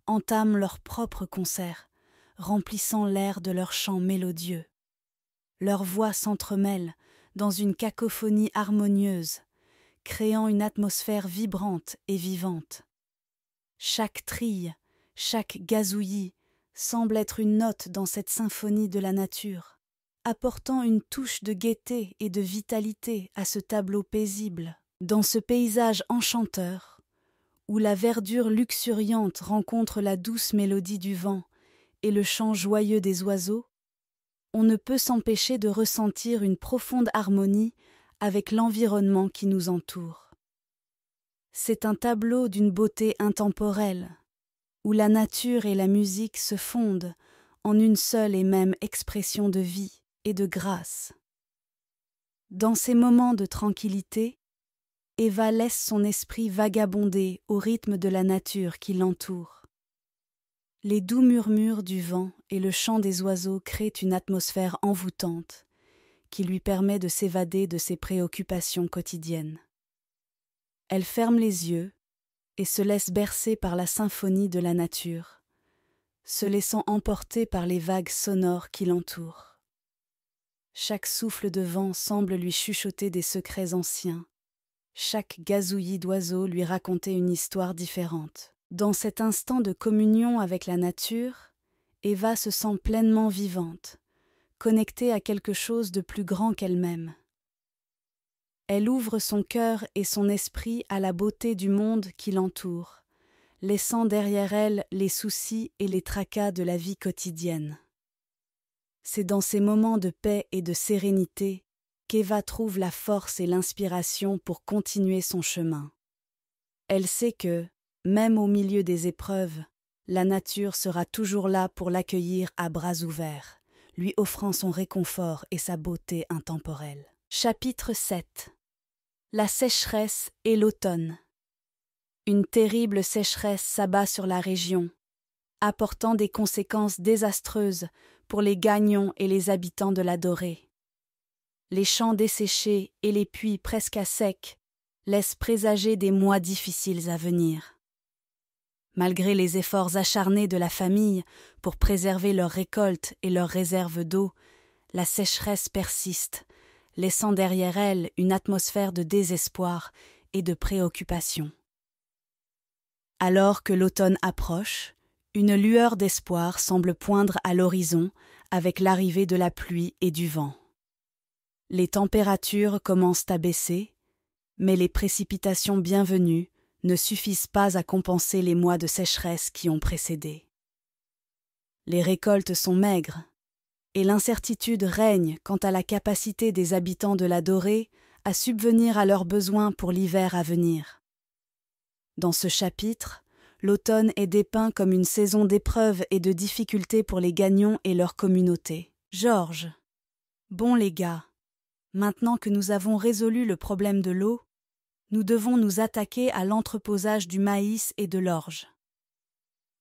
entament leur propre concert, remplissant l'air de leurs chants mélodieux. Leurs voix s'entremêlent dans une cacophonie harmonieuse, créant une atmosphère vibrante et vivante. Chaque trille, chaque gazouillis semble être une note dans cette symphonie de la nature, apportant une touche de gaieté et de vitalité à ce tableau paisible. Dans ce paysage enchanteur, où la verdure luxuriante rencontre la douce mélodie du vent et le chant joyeux des oiseaux, on ne peut s'empêcher de ressentir une profonde harmonie avec l'environnement qui nous entoure. C'est un tableau d'une beauté intemporelle, où la nature et la musique se fondent en une seule et même expression de vie et de grâce. Dans ces moments de tranquillité, Eva laisse son esprit vagabonder au rythme de la nature qui l'entoure. Les doux murmures du vent et le chant des oiseaux créent une atmosphère envoûtante qui lui permet de s'évader de ses préoccupations quotidiennes. Elle ferme les yeux et se laisse bercer par la symphonie de la nature, se laissant emporter par les vagues sonores qui l'entourent. Chaque souffle de vent semble lui chuchoter des secrets anciens, chaque gazouillis d'oiseau lui raconter une histoire différente. Dans cet instant de communion avec la nature, Eva se sent pleinement vivante, connectée à quelque chose de plus grand qu'elle-même. Elle ouvre son cœur et son esprit à la beauté du monde qui l'entoure, laissant derrière elle les soucis et les tracas de la vie quotidienne. C'est dans ces moments de paix et de sérénité qu'Eva trouve la force et l'inspiration pour continuer son chemin. Elle sait que, même au milieu des épreuves, la nature sera toujours là pour l'accueillir à bras ouverts, lui offrant son réconfort et sa beauté intemporelle. Chapitre 7. La sécheresse et l'automne. Une terrible sécheresse s'abat sur la région, apportant des conséquences désastreuses pour les Gagnons et les habitants de la Dorée. Les champs desséchés et les puits presque à sec, laissent présager des mois difficiles à venir. Malgré les efforts acharnés de la famille pour préserver leurs récoltes et leurs réserves d'eau, la sécheresse persiste, laissant derrière elle une atmosphère de désespoir et de préoccupation. Alors que l'automne approche, une lueur d'espoir semble poindre à l'horizon avec l'arrivée de la pluie et du vent. Les températures commencent à baisser, mais les précipitations bienvenues ne suffisent pas à compenser les mois de sécheresse qui ont précédé. Les récoltes sont maigres, et l'incertitude règne quant à la capacité des habitants de la Dorée à subvenir à leurs besoins pour l'hiver à venir. Dans ce chapitre, l'automne est dépeint comme une saison d'épreuves et de difficultés pour les Gagnons et leur communauté. Georges. Bon les gars, maintenant que nous avons résolu le problème de l'eau, nous devons nous attaquer à l'entreposage du maïs et de l'orge.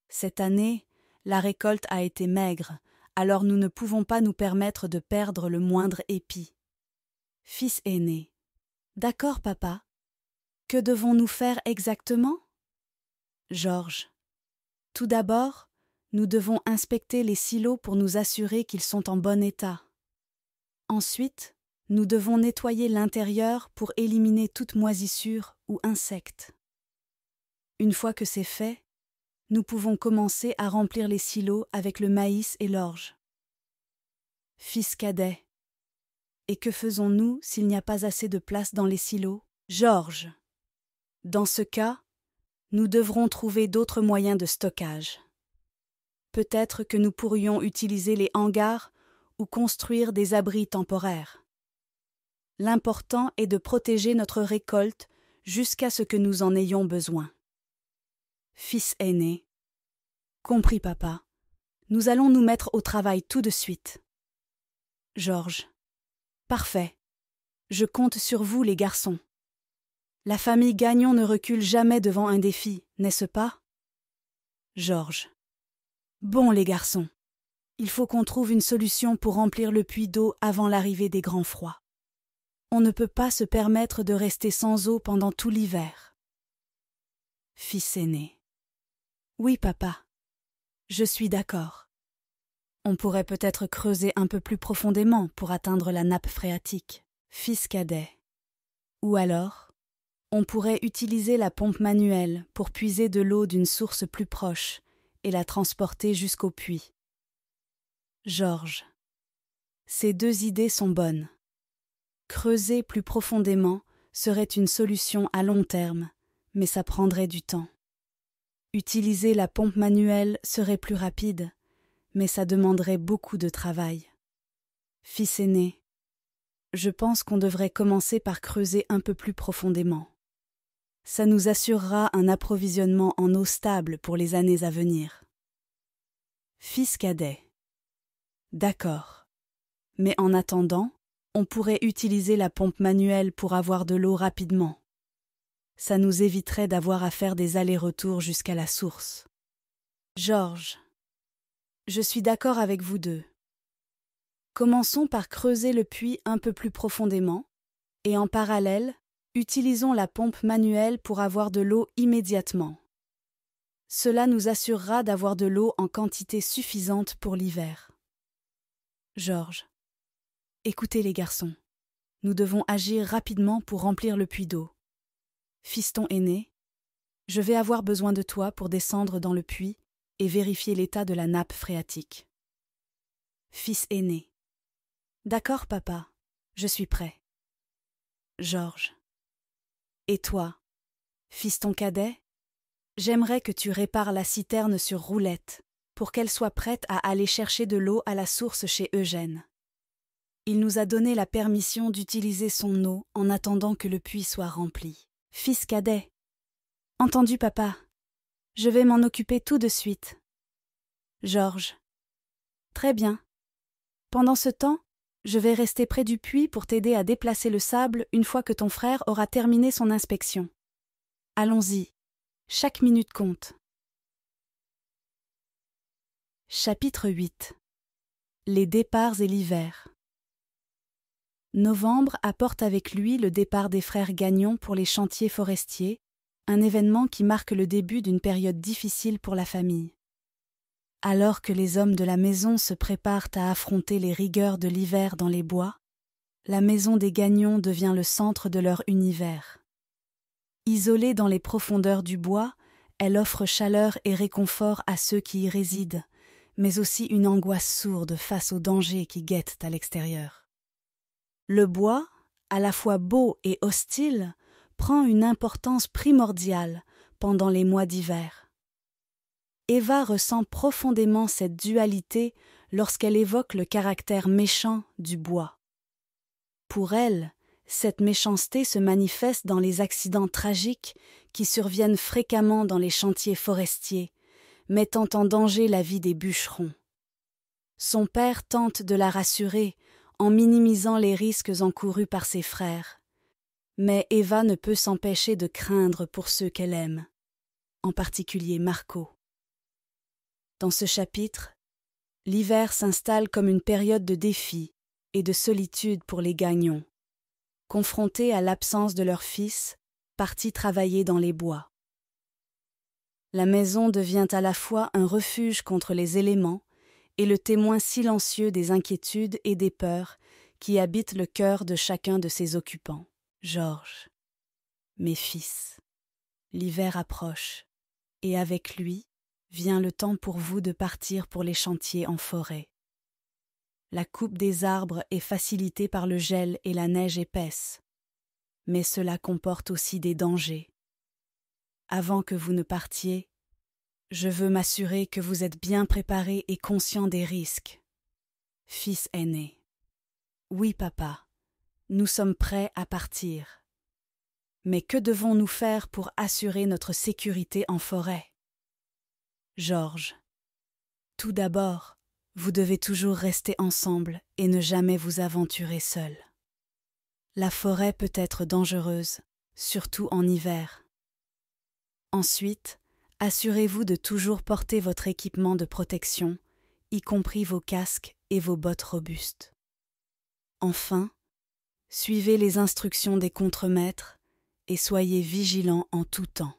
Cette année, la récolte a été maigre, alors nous ne pouvons pas nous permettre de perdre le moindre épi. Fils aîné. D'accord, papa. Que devons-nous faire exactement? Georges. Tout d'abord, nous devons inspecter les silos pour nous assurer qu'ils sont en bon état. Ensuite, nous devons nettoyer l'intérieur pour éliminer toute moisissure ou insecte. Une fois que c'est fait, nous pouvons commencer à remplir les silos avec le maïs et l'orge. Fils cadet. Et que faisons-nous s'il n'y a pas assez de place dans les silos? Georges. Dans ce cas, nous devrons trouver d'autres moyens de stockage. Peut-être que nous pourrions utiliser les hangars ou construire des abris temporaires. L'important est de protéger notre récolte jusqu'à ce que nous en ayons besoin. Fils aîné. Compris, papa. Nous allons nous mettre au travail tout de suite. Georges. Parfait. Je compte sur vous, les garçons. La famille Gagnon ne recule jamais devant un défi, n'est-ce pas? Georges. Bon, les garçons. Il faut qu'on trouve une solution pour remplir le puits d'eau avant l'arrivée des grands froids. On ne peut pas se permettre de rester sans eau pendant tout l'hiver. Fils aîné. Oui, papa. Je suis d'accord. On pourrait peut-être creuser un peu plus profondément pour atteindre la nappe phréatique. Fils cadet. Ou alors, on pourrait utiliser la pompe manuelle pour puiser de l'eau d'une source plus proche et la transporter jusqu'au puits. Georges. Ces deux idées sont bonnes. Creuser plus profondément serait une solution à long terme, mais ça prendrait du temps. Utiliser la pompe manuelle serait plus rapide, mais ça demanderait beaucoup de travail. Fils aîné, je pense qu'on devrait commencer par creuser un peu plus profondément. Ça nous assurera un approvisionnement en eau stable pour les années à venir. Fils cadet. D'accord. Mais en attendant, on pourrait utiliser la pompe manuelle pour avoir de l'eau rapidement. Ça nous éviterait d'avoir à faire des allers-retours jusqu'à la source. Georges. Je suis d'accord avec vous deux. Commençons par creuser le puits un peu plus profondément et en parallèle, utilisons la pompe manuelle pour avoir de l'eau immédiatement. Cela nous assurera d'avoir de l'eau en quantité suffisante pour l'hiver. Georges. Écoutez les garçons, nous devons agir rapidement pour remplir le puits d'eau. Fiston aîné, je vais avoir besoin de toi pour descendre dans le puits et vérifier l'état de la nappe phréatique. Fils aîné. D'accord, papa, je suis prêt. Georges. Et toi, fiston cadet, j'aimerais que tu répares la citerne sur roulette pour qu'elle soit prête à aller chercher de l'eau à la source chez Eugène. Il nous a donné la permission d'utiliser son eau en attendant que le puits soit rempli. Fils cadet. Entendu, papa. Je vais m'en occuper tout de suite. Georges. Très bien. Pendant ce temps, je vais rester près du puits pour t'aider à déplacer le sable une fois que ton frère aura terminé son inspection. Allons-y. Chaque minute compte. Chapitre 8. Les départs et l'hiver. Novembre apporte avec lui le départ des frères Gagnon pour les chantiers forestiers, un événement qui marque le début d'une période difficile pour la famille. Alors que les hommes de la maison se préparent à affronter les rigueurs de l'hiver dans les bois, la maison des Gagnon devient le centre de leur univers. Isolée dans les profondeurs du bois, elle offre chaleur et réconfort à ceux qui y résident, mais aussi une angoisse sourde face aux dangers qui guettent à l'extérieur. Le bois, à la fois beau et hostile, prend une importance primordiale pendant les mois d'hiver. Eva ressent profondément cette dualité lorsqu'elle évoque le caractère méchant du bois. Pour elle, cette méchanceté se manifeste dans les accidents tragiques qui surviennent fréquemment dans les chantiers forestiers, mettant en danger la vie des bûcherons. Son père tente de la rassurer en minimisant les risques encourus par ses frères. Mais Eva ne peut s'empêcher de craindre pour ceux qu'elle aime, en particulier Marco. Dans ce chapitre, l'hiver s'installe comme une période de défi et de solitude pour les Gagnon, confrontés à l'absence de leur fils, parti travailler dans les bois. La maison devient à la fois un refuge contre les éléments et le témoin silencieux des inquiétudes et des peurs qui habitent le cœur de chacun de ses occupants. Georges, mes fils, l'hiver approche, et avec lui vient le temps pour vous de partir pour les chantiers en forêt. La coupe des arbres est facilitée par le gel et la neige épaisse, mais cela comporte aussi des dangers. Avant que vous ne partiez, je veux m'assurer que vous êtes bien préparés et conscients des risques. Fils aîné. Oui, papa, nous sommes prêts à partir. Mais que devons-nous faire pour assurer notre sécurité en forêt? Georges. Tout d'abord, vous devez toujours rester ensemble et ne jamais vous aventurer seul. La forêt peut être dangereuse, surtout en hiver. Ensuite, assurez-vous de toujours porter votre équipement de protection, y compris vos casques et vos bottes robustes. Enfin, suivez les instructions des contremaîtres et soyez vigilants en tout temps.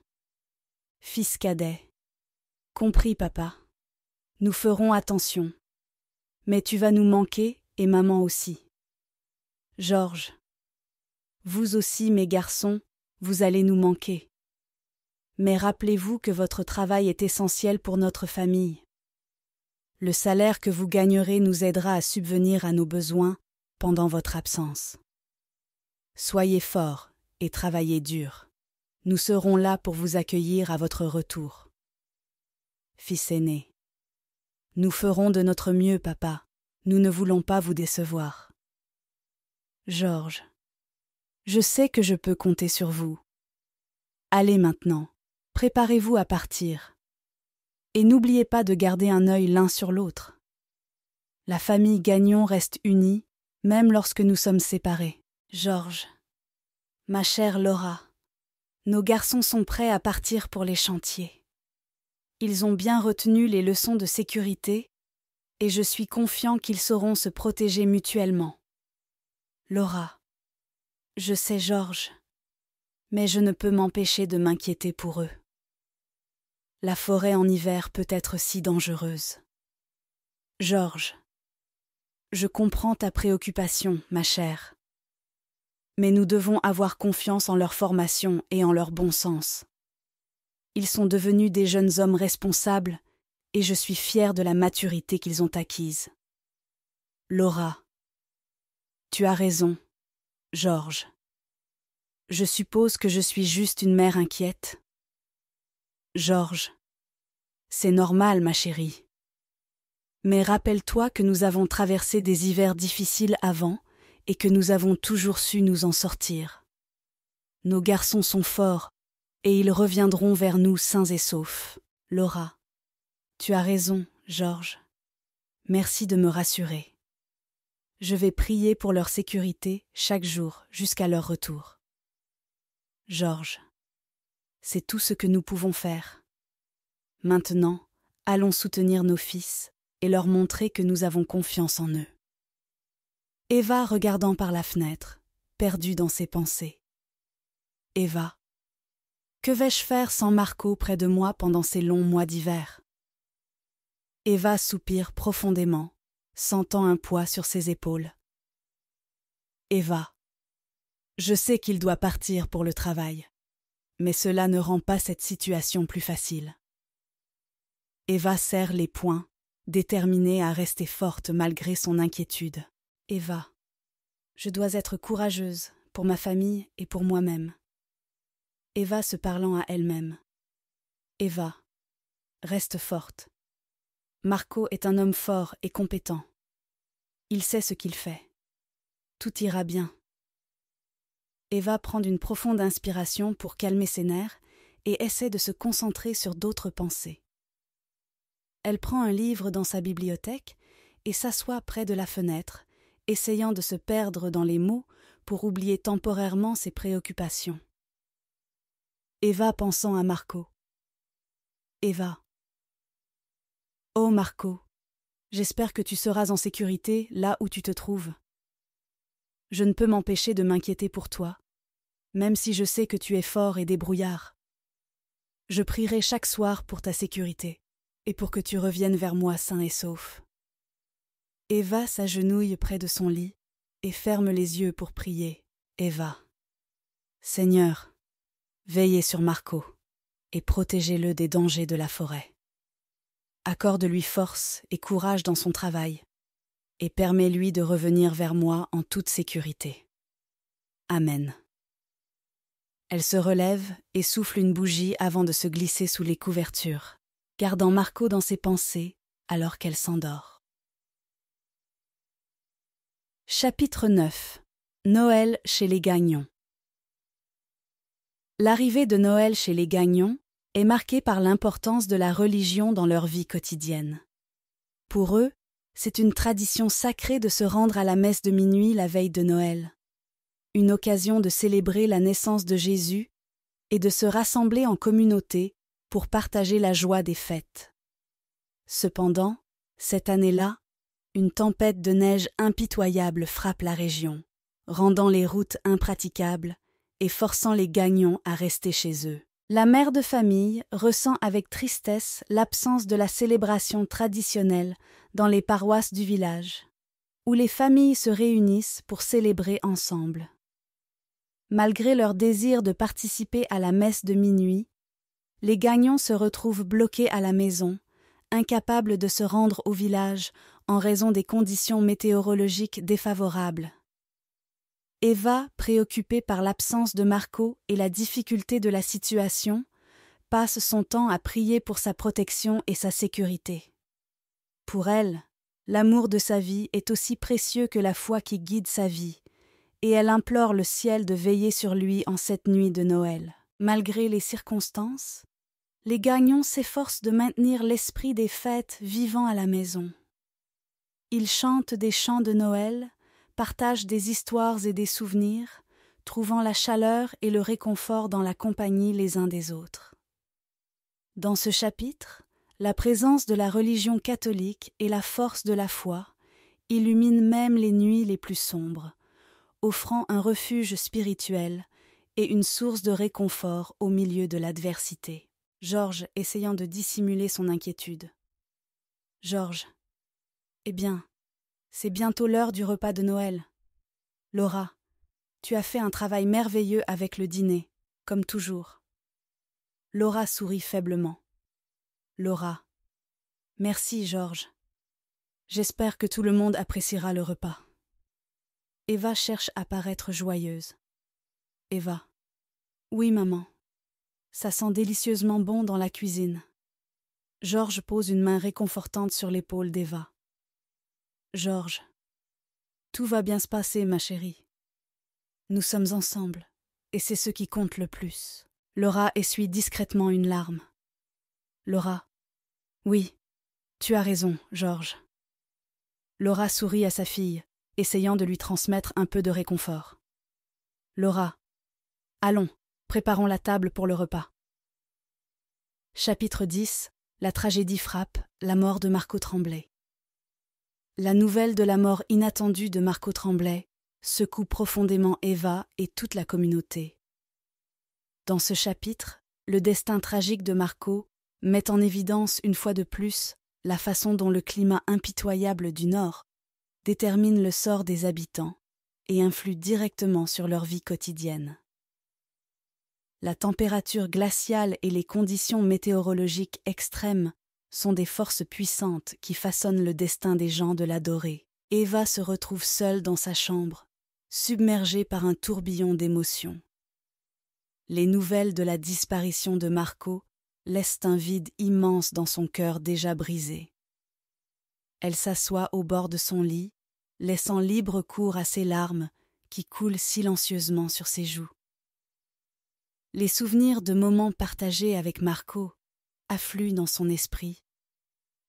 Fils cadet. Compris, papa. Nous ferons attention. Mais tu vas nous manquer et maman aussi. Georges. Vous aussi, mes garçons, vous allez nous manquer. Mais rappelez-vous que votre travail est essentiel pour notre famille. Le salaire que vous gagnerez nous aidera à subvenir à nos besoins pendant votre absence. Soyez forts et travaillez dur. Nous serons là pour vous accueillir à votre retour. Fils aîné. Nous ferons de notre mieux, papa. Nous ne voulons pas vous décevoir. Georges. Je sais que je peux compter sur vous. Allez maintenant. Préparez-vous à partir. Et n'oubliez pas de garder un œil l'un sur l'autre. La famille Gagnon reste unie, même lorsque nous sommes séparés. Georges, ma chère Laura, nos garçons sont prêts à partir pour les chantiers. Ils ont bien retenu les leçons de sécurité et je suis confiant qu'ils sauront se protéger mutuellement. Laura, je sais Georges, mais je ne peux m'empêcher de m'inquiéter pour eux. La forêt en hiver peut être si dangereuse. Georges, je comprends ta préoccupation, ma chère. Mais nous devons avoir confiance en leur formation et en leur bon sens. Ils sont devenus des jeunes hommes responsables et je suis fière de la maturité qu'ils ont acquise. Laura, tu as raison, Georges. Je suppose que je suis juste une mère inquiète. Georges, c'est normal, ma chérie. Mais rappelle-toi que nous avons traversé des hivers difficiles avant et que nous avons toujours su nous en sortir. Nos garçons sont forts et ils reviendront vers nous sains et saufs. Laura, tu as raison, Georges. Merci de me rassurer. Je vais prier pour leur sécurité chaque jour jusqu'à leur retour. Georges, c'est tout ce que nous pouvons faire. Maintenant, allons soutenir nos fils et leur montrer que nous avons confiance en eux. Eva regardant par la fenêtre, perdue dans ses pensées. Eva. Que vais-je faire sans Marco près de moi pendant ces longs mois d'hiver? Eva soupire profondément, sentant un poids sur ses épaules. Eva. Je sais qu'il doit partir pour le travail, mais cela ne rend pas cette situation plus facile. Eva serre les poings, déterminée à rester forte malgré son inquiétude. Eva. Je dois être courageuse pour ma famille et pour moi-même. Eva se parlant à elle-même. Eva. Reste forte. Marco est un homme fort et compétent. Il sait ce qu'il fait. Tout ira bien. Eva prend une profonde inspiration pour calmer ses nerfs et essaie de se concentrer sur d'autres pensées. Elle prend un livre dans sa bibliothèque et s'assoit près de la fenêtre, essayant de se perdre dans les mots pour oublier temporairement ses préoccupations. Eva pensant à Marco. Eva. Oh Marco, j'espère que tu seras en sécurité là où tu te trouves. Je ne peux m'empêcher de m'inquiéter pour toi, même si je sais que tu es fort et débrouillard. Je prierai chaque soir pour ta sécurité et pour que tu reviennes vers moi sain et sauf. Eva s'agenouille près de son lit et ferme les yeux pour prier. Eva. Seigneur, veillez sur Marco et protégez-le des dangers de la forêt. Accorde-lui force et courage dans son travail et permets-lui de revenir vers moi en toute sécurité. Amen. Elle se relève et souffle une bougie avant de se glisser sous les couvertures, gardant Marco dans ses pensées alors qu'elle s'endort. Chapitre 9. Noël chez les Gagnon. L'arrivée de Noël chez les Gagnon est marquée par l'importance de la religion dans leur vie quotidienne. Pour eux, c'est une tradition sacrée de se rendre à la messe de minuit la veille de Noël, une occasion de célébrer la naissance de Jésus et de se rassembler en communauté pour partager la joie des fêtes. Cependant, cette année-là, une tempête de neige impitoyable frappe la région, rendant les routes impraticables et forçant les Gagnons à rester chez eux. La mère de famille ressent avec tristesse l'absence de la célébration traditionnelle dans les paroisses du village, où les familles se réunissent pour célébrer ensemble. Malgré leur désir de participer à la messe de minuit, les Gagnons se retrouvent bloqués à la maison, incapables de se rendre au village en raison des conditions météorologiques défavorables. Eva, préoccupée par l'absence de Marco et la difficulté de la situation, passe son temps à prier pour sa protection et sa sécurité. Pour elle, l'amour de sa vie est aussi précieux que la foi qui guide sa vie, et elle implore le ciel de veiller sur lui en cette nuit de Noël. Malgré les circonstances, les Gagnons s'efforcent de maintenir l'esprit des fêtes vivant à la maison. Ils chantent des chants de Noël, partagent des histoires et des souvenirs, trouvant la chaleur et le réconfort dans la compagnie les uns des autres. Dans ce chapitre, la présence de la religion catholique et la force de la foi illuminent même les nuits les plus sombres, offrant un refuge spirituel et une source de réconfort au milieu de l'adversité. Georges essayant de dissimuler son inquiétude. Georges. Eh bien, c'est bientôt l'heure du repas de Noël. Laura, tu as fait un travail merveilleux avec le dîner, comme toujours. Laura sourit faiblement. Laura. Merci, Georges. J'espère que tout le monde appréciera le repas. Eva cherche à paraître joyeuse. Eva. Oui, maman. Ça sent délicieusement bon dans la cuisine. Georges pose une main réconfortante sur l'épaule d'Eva. Georges. Tout va bien se passer, ma chérie. Nous sommes ensemble, et c'est ce qui compte le plus. Laura essuie discrètement une larme. Laura. Oui, tu as raison, Georges. Laura sourit à sa fille, essayant de lui transmettre un peu de réconfort. Laura. Allons, préparons la table pour le repas. Chapitre 10. La tragédie frappe, la mort de Marco Tremblay. La nouvelle de la mort inattendue de Marco Tremblay secoue profondément Eva et toute la communauté. Dans ce chapitre, le destin tragique de Marco met en évidence une fois de plus la façon dont le climat impitoyable du Nord détermine le sort des habitants et influe directement sur leur vie quotidienne. La température glaciale et les conditions météorologiques extrêmes sont des forces puissantes qui façonnent le destin des gens de la Dorée. Eva se retrouve seule dans sa chambre, submergée par un tourbillon d'émotions. Les nouvelles de la disparition de Marco laissent un vide immense dans son cœur déjà brisé. Elle s'assoit au bord de son lit, laissant libre cours à ses larmes qui coulent silencieusement sur ses joues. Les souvenirs de moments partagés avec Marco affluent dans son esprit.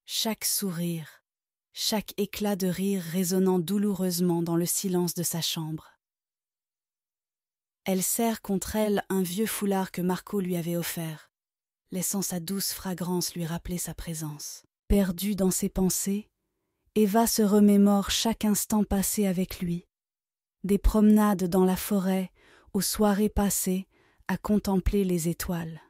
Chaque sourire, chaque éclat de rire résonnant douloureusement dans le silence de sa chambre. Elle serre contre elle un vieux foulard que Marco lui avait offert, laissant sa douce fragrance lui rappeler sa présence. Perdue dans ses pensées, Eva se remémore chaque instant passé avec lui, des promenades dans la forêt aux soirées passées à contempler les étoiles.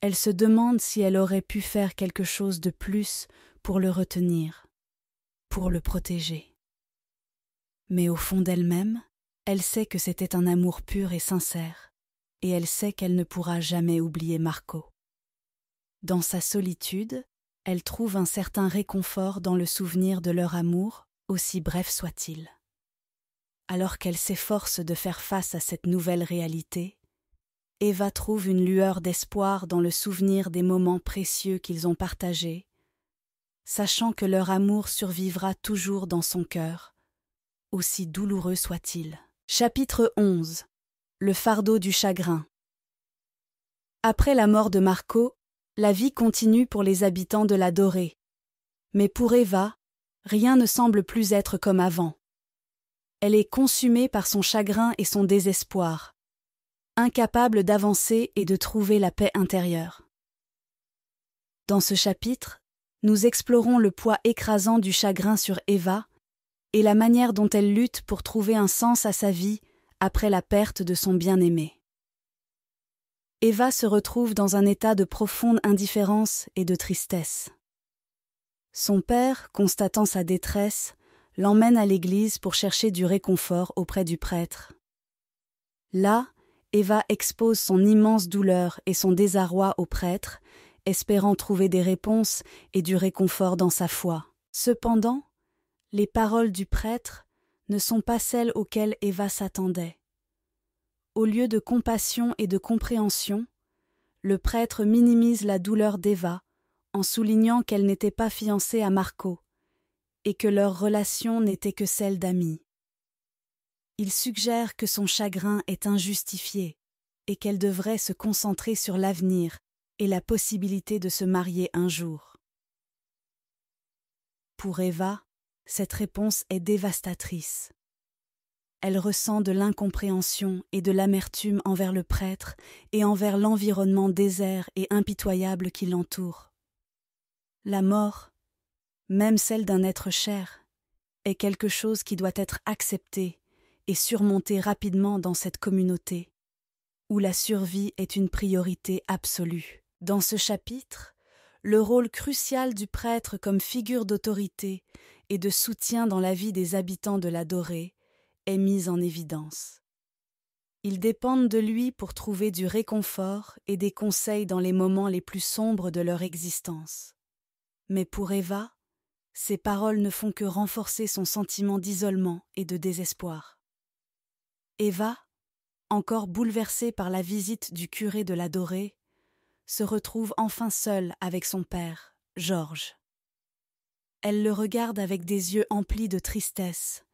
Elle se demande si elle aurait pu faire quelque chose de plus pour le retenir, pour le protéger. Mais au fond d'elle-même, elle sait que c'était un amour pur et sincère, et elle sait qu'elle ne pourra jamais oublier Marco. Dans sa solitude, elle trouve un certain réconfort dans le souvenir de leur amour, aussi bref soit-il. Alors qu'elle s'efforce de faire face à cette nouvelle réalité, Eva trouve une lueur d'espoir dans le souvenir des moments précieux qu'ils ont partagés, sachant que leur amour survivra toujours dans son cœur, aussi douloureux soit-il. Chapitre 11. Le fardeau du chagrin. Après la mort de Marco, la vie continue pour les habitants de la Dorée. Mais pour Eva, rien ne semble plus être comme avant. Elle est consumée par son chagrin et son désespoir, incapable d'avancer et de trouver la paix intérieure. Dans ce chapitre, nous explorons le poids écrasant du chagrin sur Eva et la manière dont elle lutte pour trouver un sens à sa vie après la perte de son bien-aimé. Eva se retrouve dans un état de profonde indifférence et de tristesse. Son père, constatant sa détresse, l'emmène à l'église pour chercher du réconfort auprès du prêtre. Là, Eva expose son immense douleur et son désarroi au prêtre, espérant trouver des réponses et du réconfort dans sa foi. Cependant, les paroles du prêtre ne sont pas celles auxquelles Eva s'attendait. Au lieu de compassion et de compréhension, le prêtre minimise la douleur d'Eva en soulignant qu'elle n'était pas fiancée à Marco et que leur relation n'était que celle d'amis. Il suggère que son chagrin est injustifié et qu'elle devrait se concentrer sur l'avenir et la possibilité de se marier un jour. Pour Eva, cette réponse est dévastatrice. Elle ressent de l'incompréhension et de l'amertume envers le prêtre et envers l'environnement désert et impitoyable qui l'entoure. La mort, même celle d'un être cher, est quelque chose qui doit être accepté et surmonté rapidement dans cette communauté, où la survie est une priorité absolue. Dans ce chapitre, le rôle crucial du prêtre comme figure d'autorité et de soutien dans la vie des habitants de la Dorée est mis en évidence. Ils dépendent de lui pour trouver du réconfort et des conseils dans les moments les plus sombres de leur existence. Mais pour Eva, ces paroles ne font que renforcer son sentiment d'isolement et de désespoir. Eva, encore bouleversée par la visite du curé de la Dorée, se retrouve enfin seule avec son père, Georges. Elle le regarde avec des yeux emplis de tristesse,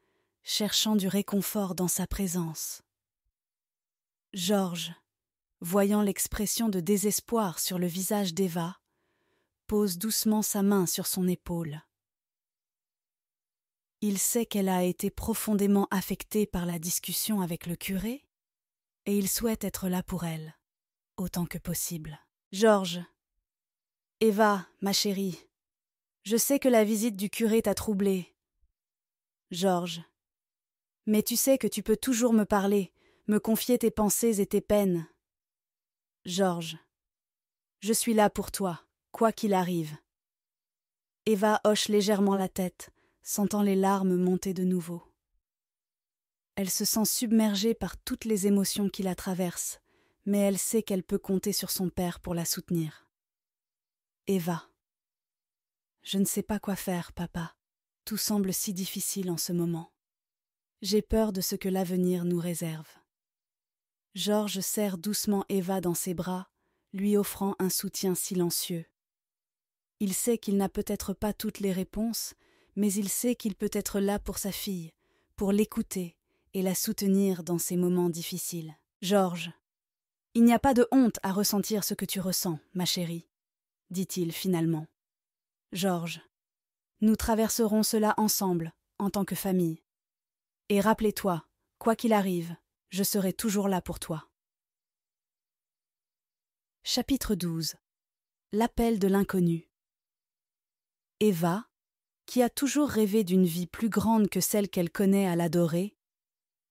cherchant du réconfort dans sa présence. Georges, voyant l'expression de désespoir sur le visage d'Eva, pose doucement sa main sur son épaule. Il sait qu'elle a été profondément affectée par la discussion avec le curé et il souhaite être là pour elle, autant que possible. « Georges, Eva, ma chérie, Je sais que la visite du curé t'a troublée. Georges. Mais tu sais que tu peux toujours me parler, me confier tes pensées et tes peines. Georges. Je suis là pour toi, quoi qu'il arrive. Eva hoche légèrement la tête, sentant les larmes monter de nouveau. Elle se sent submergée par toutes les émotions qui la traversent, mais elle sait qu'elle peut compter sur son père pour la soutenir. Eva. Je ne sais pas quoi faire, papa. Tout semble si difficile en ce moment. J'ai peur de ce que l'avenir nous réserve. Georges serre doucement Eva dans ses bras, lui offrant un soutien silencieux. Il sait qu'il n'a peut-être pas toutes les réponses, mais il sait qu'il peut être là pour sa fille, pour l'écouter et la soutenir dans ces moments difficiles. Georges, il n'y a pas de honte à ressentir ce que tu ressens, ma chérie, dit-il finalement. Georges, nous traverserons cela ensemble, en tant que famille. Et rappelez-toi, quoi qu'il arrive, je serai toujours là pour toi. Chapitre 12. L'appel de l'inconnu. Eva, qui a toujours rêvé d'une vie plus grande que celle qu'elle connaît à l'adorer,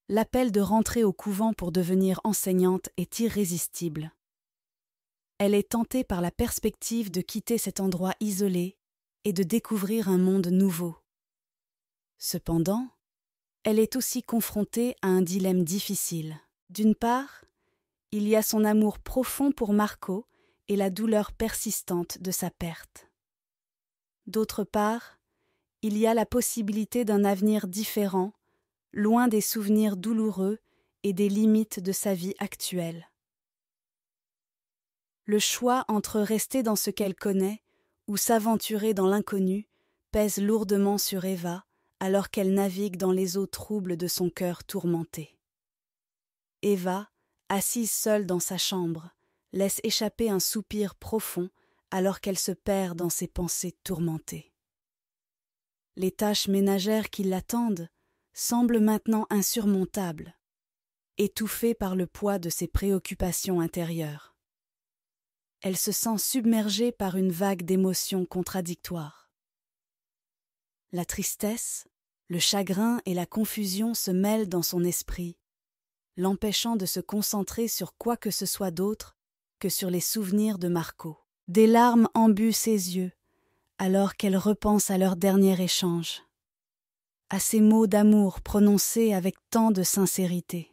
l'appel de rentrer au couvent pour devenir enseignante est irrésistible. Elle est tentée par la perspective de quitter cet endroit isolé et de découvrir un monde nouveau. Cependant, elle est aussi confrontée à un dilemme difficile. D'une part, il y a son amour profond pour Marco et la douleur persistante de sa perte. D'autre part, il y a la possibilité d'un avenir différent, loin des souvenirs douloureux et des limites de sa vie actuelle. Le choix entre rester dans ce qu'elle connaît ou s'aventurer dans l'inconnu pèse lourdement sur Eva alors qu'elle navigue dans les eaux troubles de son cœur tourmenté. Eva, assise seule dans sa chambre, laisse échapper un soupir profond alors qu'elle se perd dans ses pensées tourmentées. Les tâches ménagères qui l'attendent semblent maintenant insurmontables, étouffée par le poids de ses préoccupations intérieures. Elle se sent submergée par une vague d'émotions contradictoires. La tristesse, le chagrin et la confusion se mêlent dans son esprit, l'empêchant de se concentrer sur quoi que ce soit d'autre que sur les souvenirs de Marco. Des larmes embuent ses yeux, alors qu'elle repense à leur dernier échange, à ces mots d'amour prononcés avec tant de sincérité.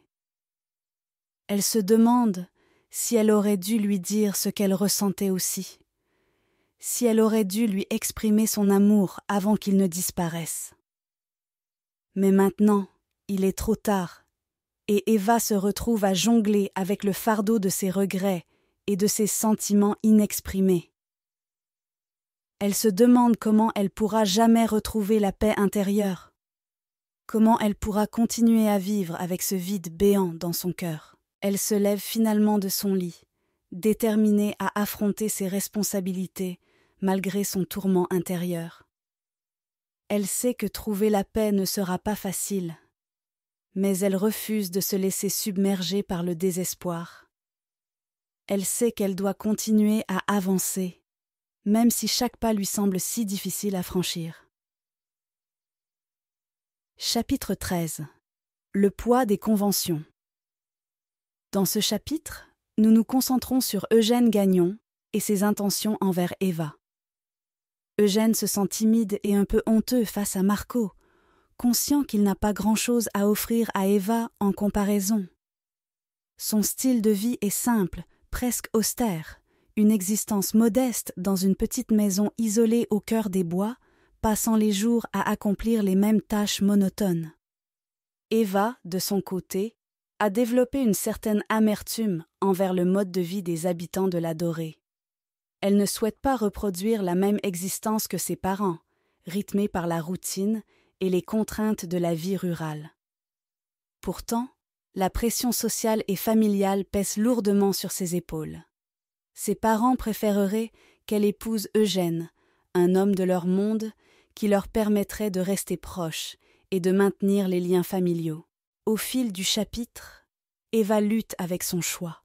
Elle se demande si elle aurait dû lui dire ce qu'elle ressentait aussi, si elle aurait dû lui exprimer son amour avant qu'il ne disparaisse. Mais maintenant, il est trop tard, et Eva se retrouve à jongler avec le fardeau de ses regrets et de ses sentiments inexprimés. Elle se demande comment elle pourra jamais retrouver la paix intérieure, comment elle pourra continuer à vivre avec ce vide béant dans son cœur. Elle se lève finalement de son lit, déterminée à affronter ses responsabilités malgré son tourment intérieur. Elle sait que trouver la paix ne sera pas facile, mais elle refuse de se laisser submerger par le désespoir. Elle sait qu'elle doit continuer à avancer, même si chaque pas lui semble si difficile à franchir. Chapitre 13. Le poids des conventions. Dans ce chapitre, nous nous concentrons sur Eugène Gagnon et ses intentions envers Eva. Eugène se sent timide et un peu honteux face à Marco, conscient qu'il n'a pas grand-chose à offrir à Eva en comparaison. Son style de vie est simple, presque austère, une existence modeste dans une petite maison isolée au cœur des bois, passant les jours à accomplir les mêmes tâches monotones. Eva, de son côté, a développé une certaine amertume envers le mode de vie des habitants de la Dorée. Elle ne souhaite pas reproduire la même existence que ses parents, rythmée par la routine et les contraintes de la vie rurale. Pourtant, la pression sociale et familiale pèse lourdement sur ses épaules. Ses parents préféreraient qu'elle épouse Eugène, un homme de leur monde qui leur permettrait de rester proches et de maintenir les liens familiaux. Au fil du chapitre, Eva lutte avec son choix.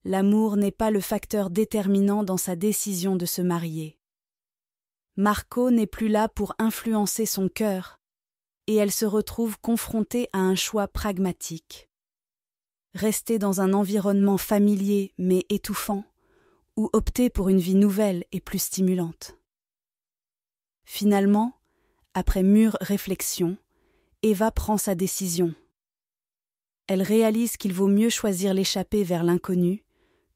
L'amour n'est pas le facteur déterminant dans sa décision de se marier. Marco n'est plus là pour influencer son cœur, et elle se retrouve confrontée à un choix pragmatique. Rester dans un environnement familier mais étouffant, ou opter pour une vie nouvelle et plus stimulante. Finalement, après mûre réflexion, Eva prend sa décision. Elle réalise qu'il vaut mieux choisir l'échappée vers l'inconnu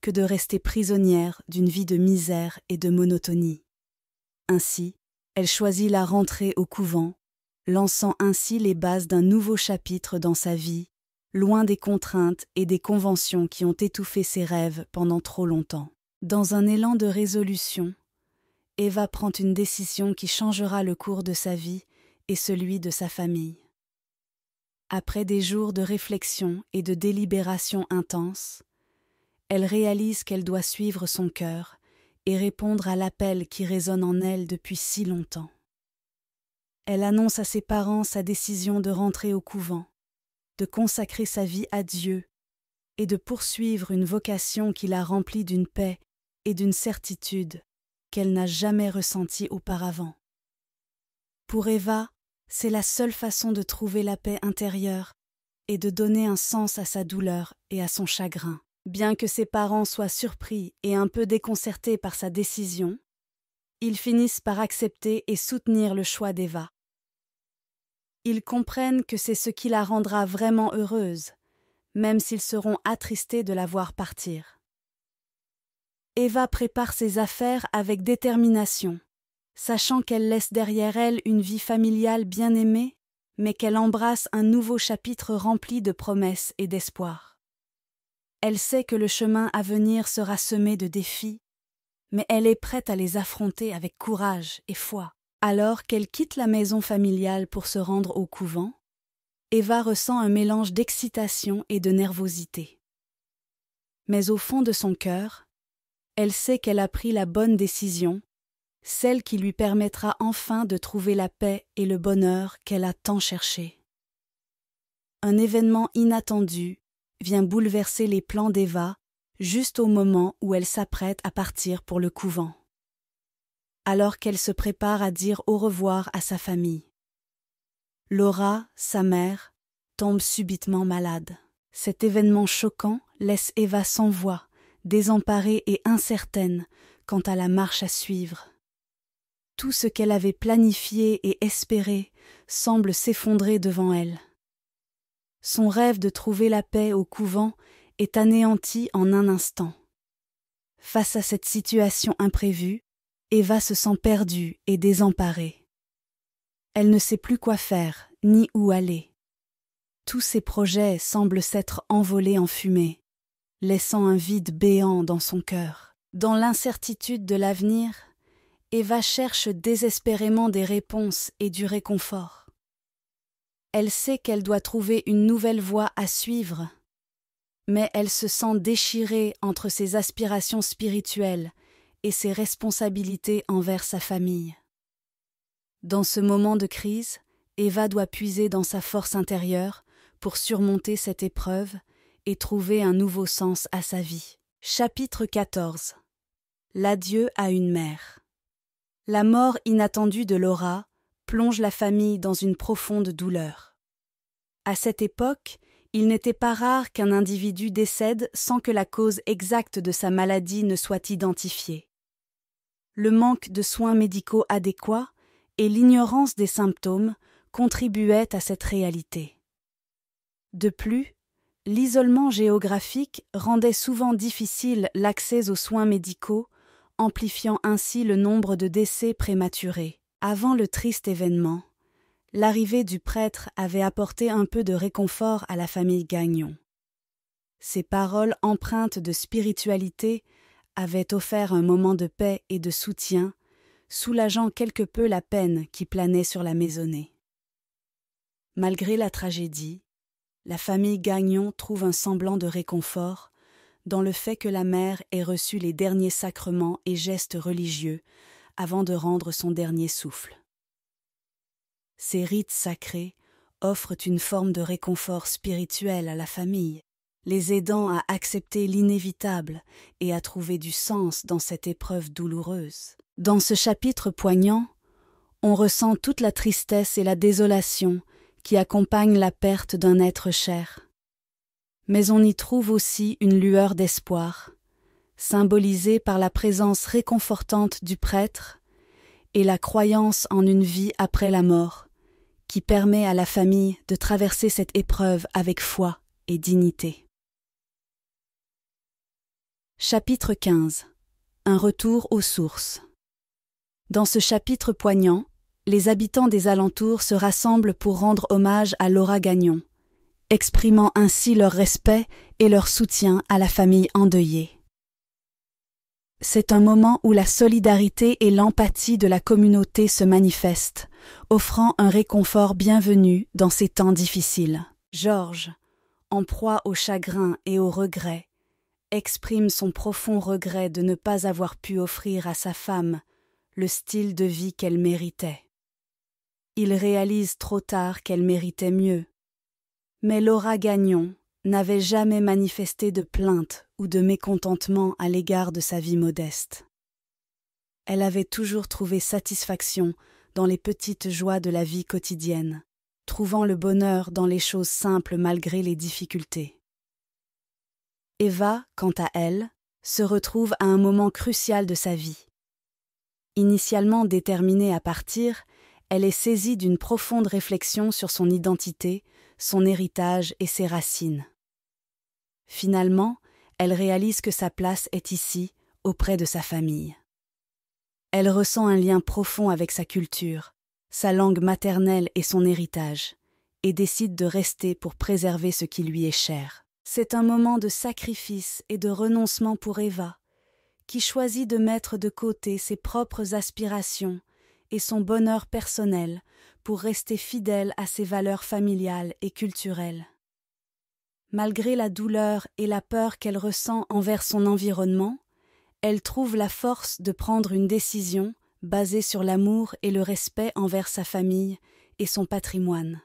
que de rester prisonnière d'une vie de misère et de monotonie. Ainsi, elle choisit la rentrée au couvent, lançant ainsi les bases d'un nouveau chapitre dans sa vie, loin des contraintes et des conventions qui ont étouffé ses rêves pendant trop longtemps. Dans un élan de résolution, Eva prend une décision qui changera le cours de sa vie et celui de sa famille. Après des jours de réflexion et de délibération intense, elle réalise qu'elle doit suivre son cœur et répondre à l'appel qui résonne en elle depuis si longtemps. Elle annonce à ses parents sa décision de rentrer au couvent, de consacrer sa vie à Dieu et de poursuivre une vocation qui la remplit d'une paix et d'une certitude qu'elle n'a jamais ressentie auparavant. Pour Eva, c'est la seule façon de trouver la paix intérieure et de donner un sens à sa douleur et à son chagrin. Bien que ses parents soient surpris et un peu déconcertés par sa décision, ils finissent par accepter et soutenir le choix d'Eva. Ils comprennent que c'est ce qui la rendra vraiment heureuse, même s'ils seront attristés de la voir partir. Eva prépare ses affaires avec détermination, sachant qu'elle laisse derrière elle une vie familiale bien aimée, mais qu'elle embrasse un nouveau chapitre rempli de promesses et d'espoir. Elle sait que le chemin à venir sera semé de défis, mais elle est prête à les affronter avec courage et foi. Alors qu'elle quitte la maison familiale pour se rendre au couvent, Eva ressent un mélange d'excitation et de nervosité. Mais au fond de son cœur, elle sait qu'elle a pris la bonne décision, celle qui lui permettra enfin de trouver la paix et le bonheur qu'elle a tant cherché. Un événement inattendu vient bouleverser les plans d'Eva juste au moment où elle s'apprête à partir pour le couvent, alors qu'elle se prépare à dire au revoir à sa famille. Laura, sa mère, tombe subitement malade. Cet événement choquant laisse Eva sans voix, désemparée et incertaine quant à la marche à suivre. Tout ce qu'elle avait planifié et espéré semble s'effondrer devant elle. Son rêve de trouver la paix au couvent est anéanti en un instant. Face à cette situation imprévue, Eva se sent perdue et désemparée. Elle ne sait plus quoi faire, ni où aller. Tous ses projets semblent s'être envolés en fumée, laissant un vide béant dans son cœur. Dans l'incertitude de l'avenir, Eva cherche désespérément des réponses et du réconfort. Elle sait qu'elle doit trouver une nouvelle voie à suivre, mais elle se sent déchirée entre ses aspirations spirituelles et ses responsabilités envers sa famille. Dans ce moment de crise, Eva doit puiser dans sa force intérieure pour surmonter cette épreuve et trouver un nouveau sens à sa vie. Chapitre 14. L'adieu à une mère. La mort inattendue de Laura plonge la famille dans une profonde douleur. À cette époque, il n'était pas rare qu'un individu décède sans que la cause exacte de sa maladie ne soit identifiée. Le manque de soins médicaux adéquats et l'ignorance des symptômes contribuaient à cette réalité. De plus, l'isolement géographique rendait souvent difficile l'accès aux soins médicaux, amplifiant ainsi le nombre de décès prématurés. Avant le triste événement, l'arrivée du prêtre avait apporté un peu de réconfort à la famille Gagnon. Ses paroles empreintes de spiritualité avaient offert un moment de paix et de soutien, soulageant quelque peu la peine qui planait sur la maisonnée. Malgré la tragédie, la famille Gagnon trouve un semblant de réconfort dans le fait que la mère ait reçu les derniers sacrements et gestes religieux avant de rendre son dernier souffle. Ces rites sacrés offrent une forme de réconfort spirituel à la famille. les aidant à accepter l'inévitable et à trouver du sens dans cette épreuve douloureuse. Dans ce chapitre poignant, on ressent toute la tristesse et la désolation qui accompagnent la perte d'un être cher. Mais on y trouve aussi une lueur d'espoir, symbolisée par la présence réconfortante du prêtre et la croyance en une vie après la mort, qui permet à la famille de traverser cette épreuve avec foi et dignité. Chapitre 15. Un retour aux sources. Dans ce chapitre poignant, les habitants des alentours se rassemblent pour rendre hommage à Laura Gagnon, exprimant ainsi leur respect et leur soutien à la famille endeuillée. C'est un moment où la solidarité et l'empathie de la communauté se manifestent, offrant un réconfort bienvenu dans ces temps difficiles. Georges, en proie au chagrin et au regret, exprime son profond regret de ne pas avoir pu offrir à sa femme le style de vie qu'elle méritait. Il réalise trop tard qu'elle méritait mieux. Mais Laura Gagnon n'avait jamais manifesté de plainte ou de mécontentement à l'égard de sa vie modeste. Elle avait toujours trouvé satisfaction dans les petites joies de la vie quotidienne, trouvant le bonheur dans les choses simples malgré les difficultés. Eva, quant à elle, se retrouve à un moment crucial de sa vie. Initialement déterminée à partir, elle est saisie d'une profonde réflexion sur son identité, son héritage et ses racines. Finalement, elle réalise que sa place est ici, auprès de sa famille. Elle ressent un lien profond avec sa culture, sa langue maternelle et son héritage, et décide de rester pour préserver ce qui lui est cher. C'est un moment de sacrifice et de renoncement pour Eva, qui choisit de mettre de côté ses propres aspirations et son bonheur personnel pour rester fidèle à ses valeurs familiales et culturelles. Malgré la douleur et la peur qu'elle ressent envers son environnement, elle trouve la force de prendre une décision basée sur l'amour et le respect envers sa famille et son patrimoine.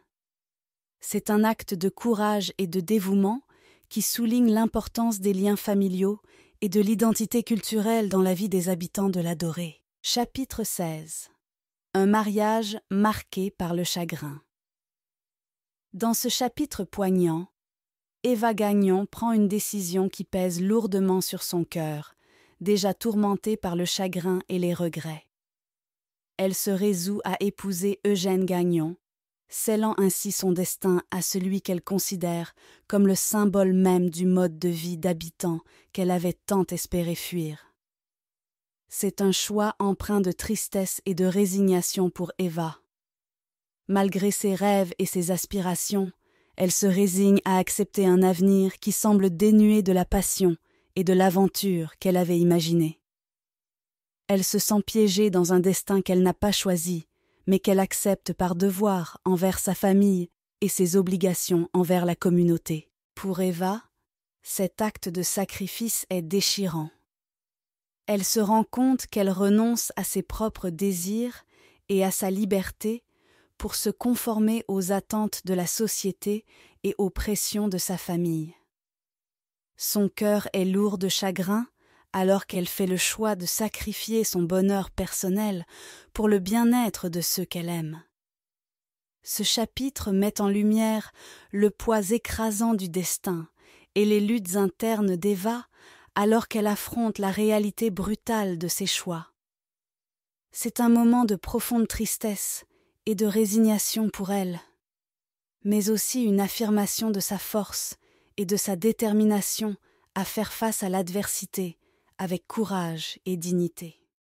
C'est un acte de courage et de dévouement qui souligne l'importance des liens familiaux et de l'identité culturelle dans la vie des habitants de la Dorée. Chapitre 16. Un mariage marqué par le chagrin. Dans ce chapitre poignant, Eva Gagnon prend une décision qui pèse lourdement sur son cœur, déjà tourmenté par le chagrin et les regrets. Elle se résout à épouser Eugène Gagnon, scellant ainsi son destin à celui qu'elle considère comme le symbole même du mode de vie d'habitant qu'elle avait tant espéré fuir. C'est un choix empreint de tristesse et de résignation pour Eva. Malgré ses rêves et ses aspirations, elle se résigne à accepter un avenir qui semble dénué de la passion et de l'aventure qu'elle avait imaginée. Elle se sent piégée dans un destin qu'elle n'a pas choisi, mais qu'elle accepte par devoir envers sa famille et ses obligations envers la communauté. Pour Eva, cet acte de sacrifice est déchirant. Elle se rend compte qu'elle renonce à ses propres désirs et à sa liberté pour se conformer aux attentes de la société et aux pressions de sa famille. Son cœur est lourd de chagrin alors qu'elle fait le choix de sacrifier son bonheur personnel pour le bien-être de ceux qu'elle aime. Ce chapitre met en lumière le poids écrasant du destin et les luttes internes d'Eva alors qu'elle affronte la réalité brutale de ses choix. C'est un moment de profonde tristesse et de résignation pour elle, mais aussi une affirmation de sa force et de sa détermination à faire face à l'adversité avec courage et dignité.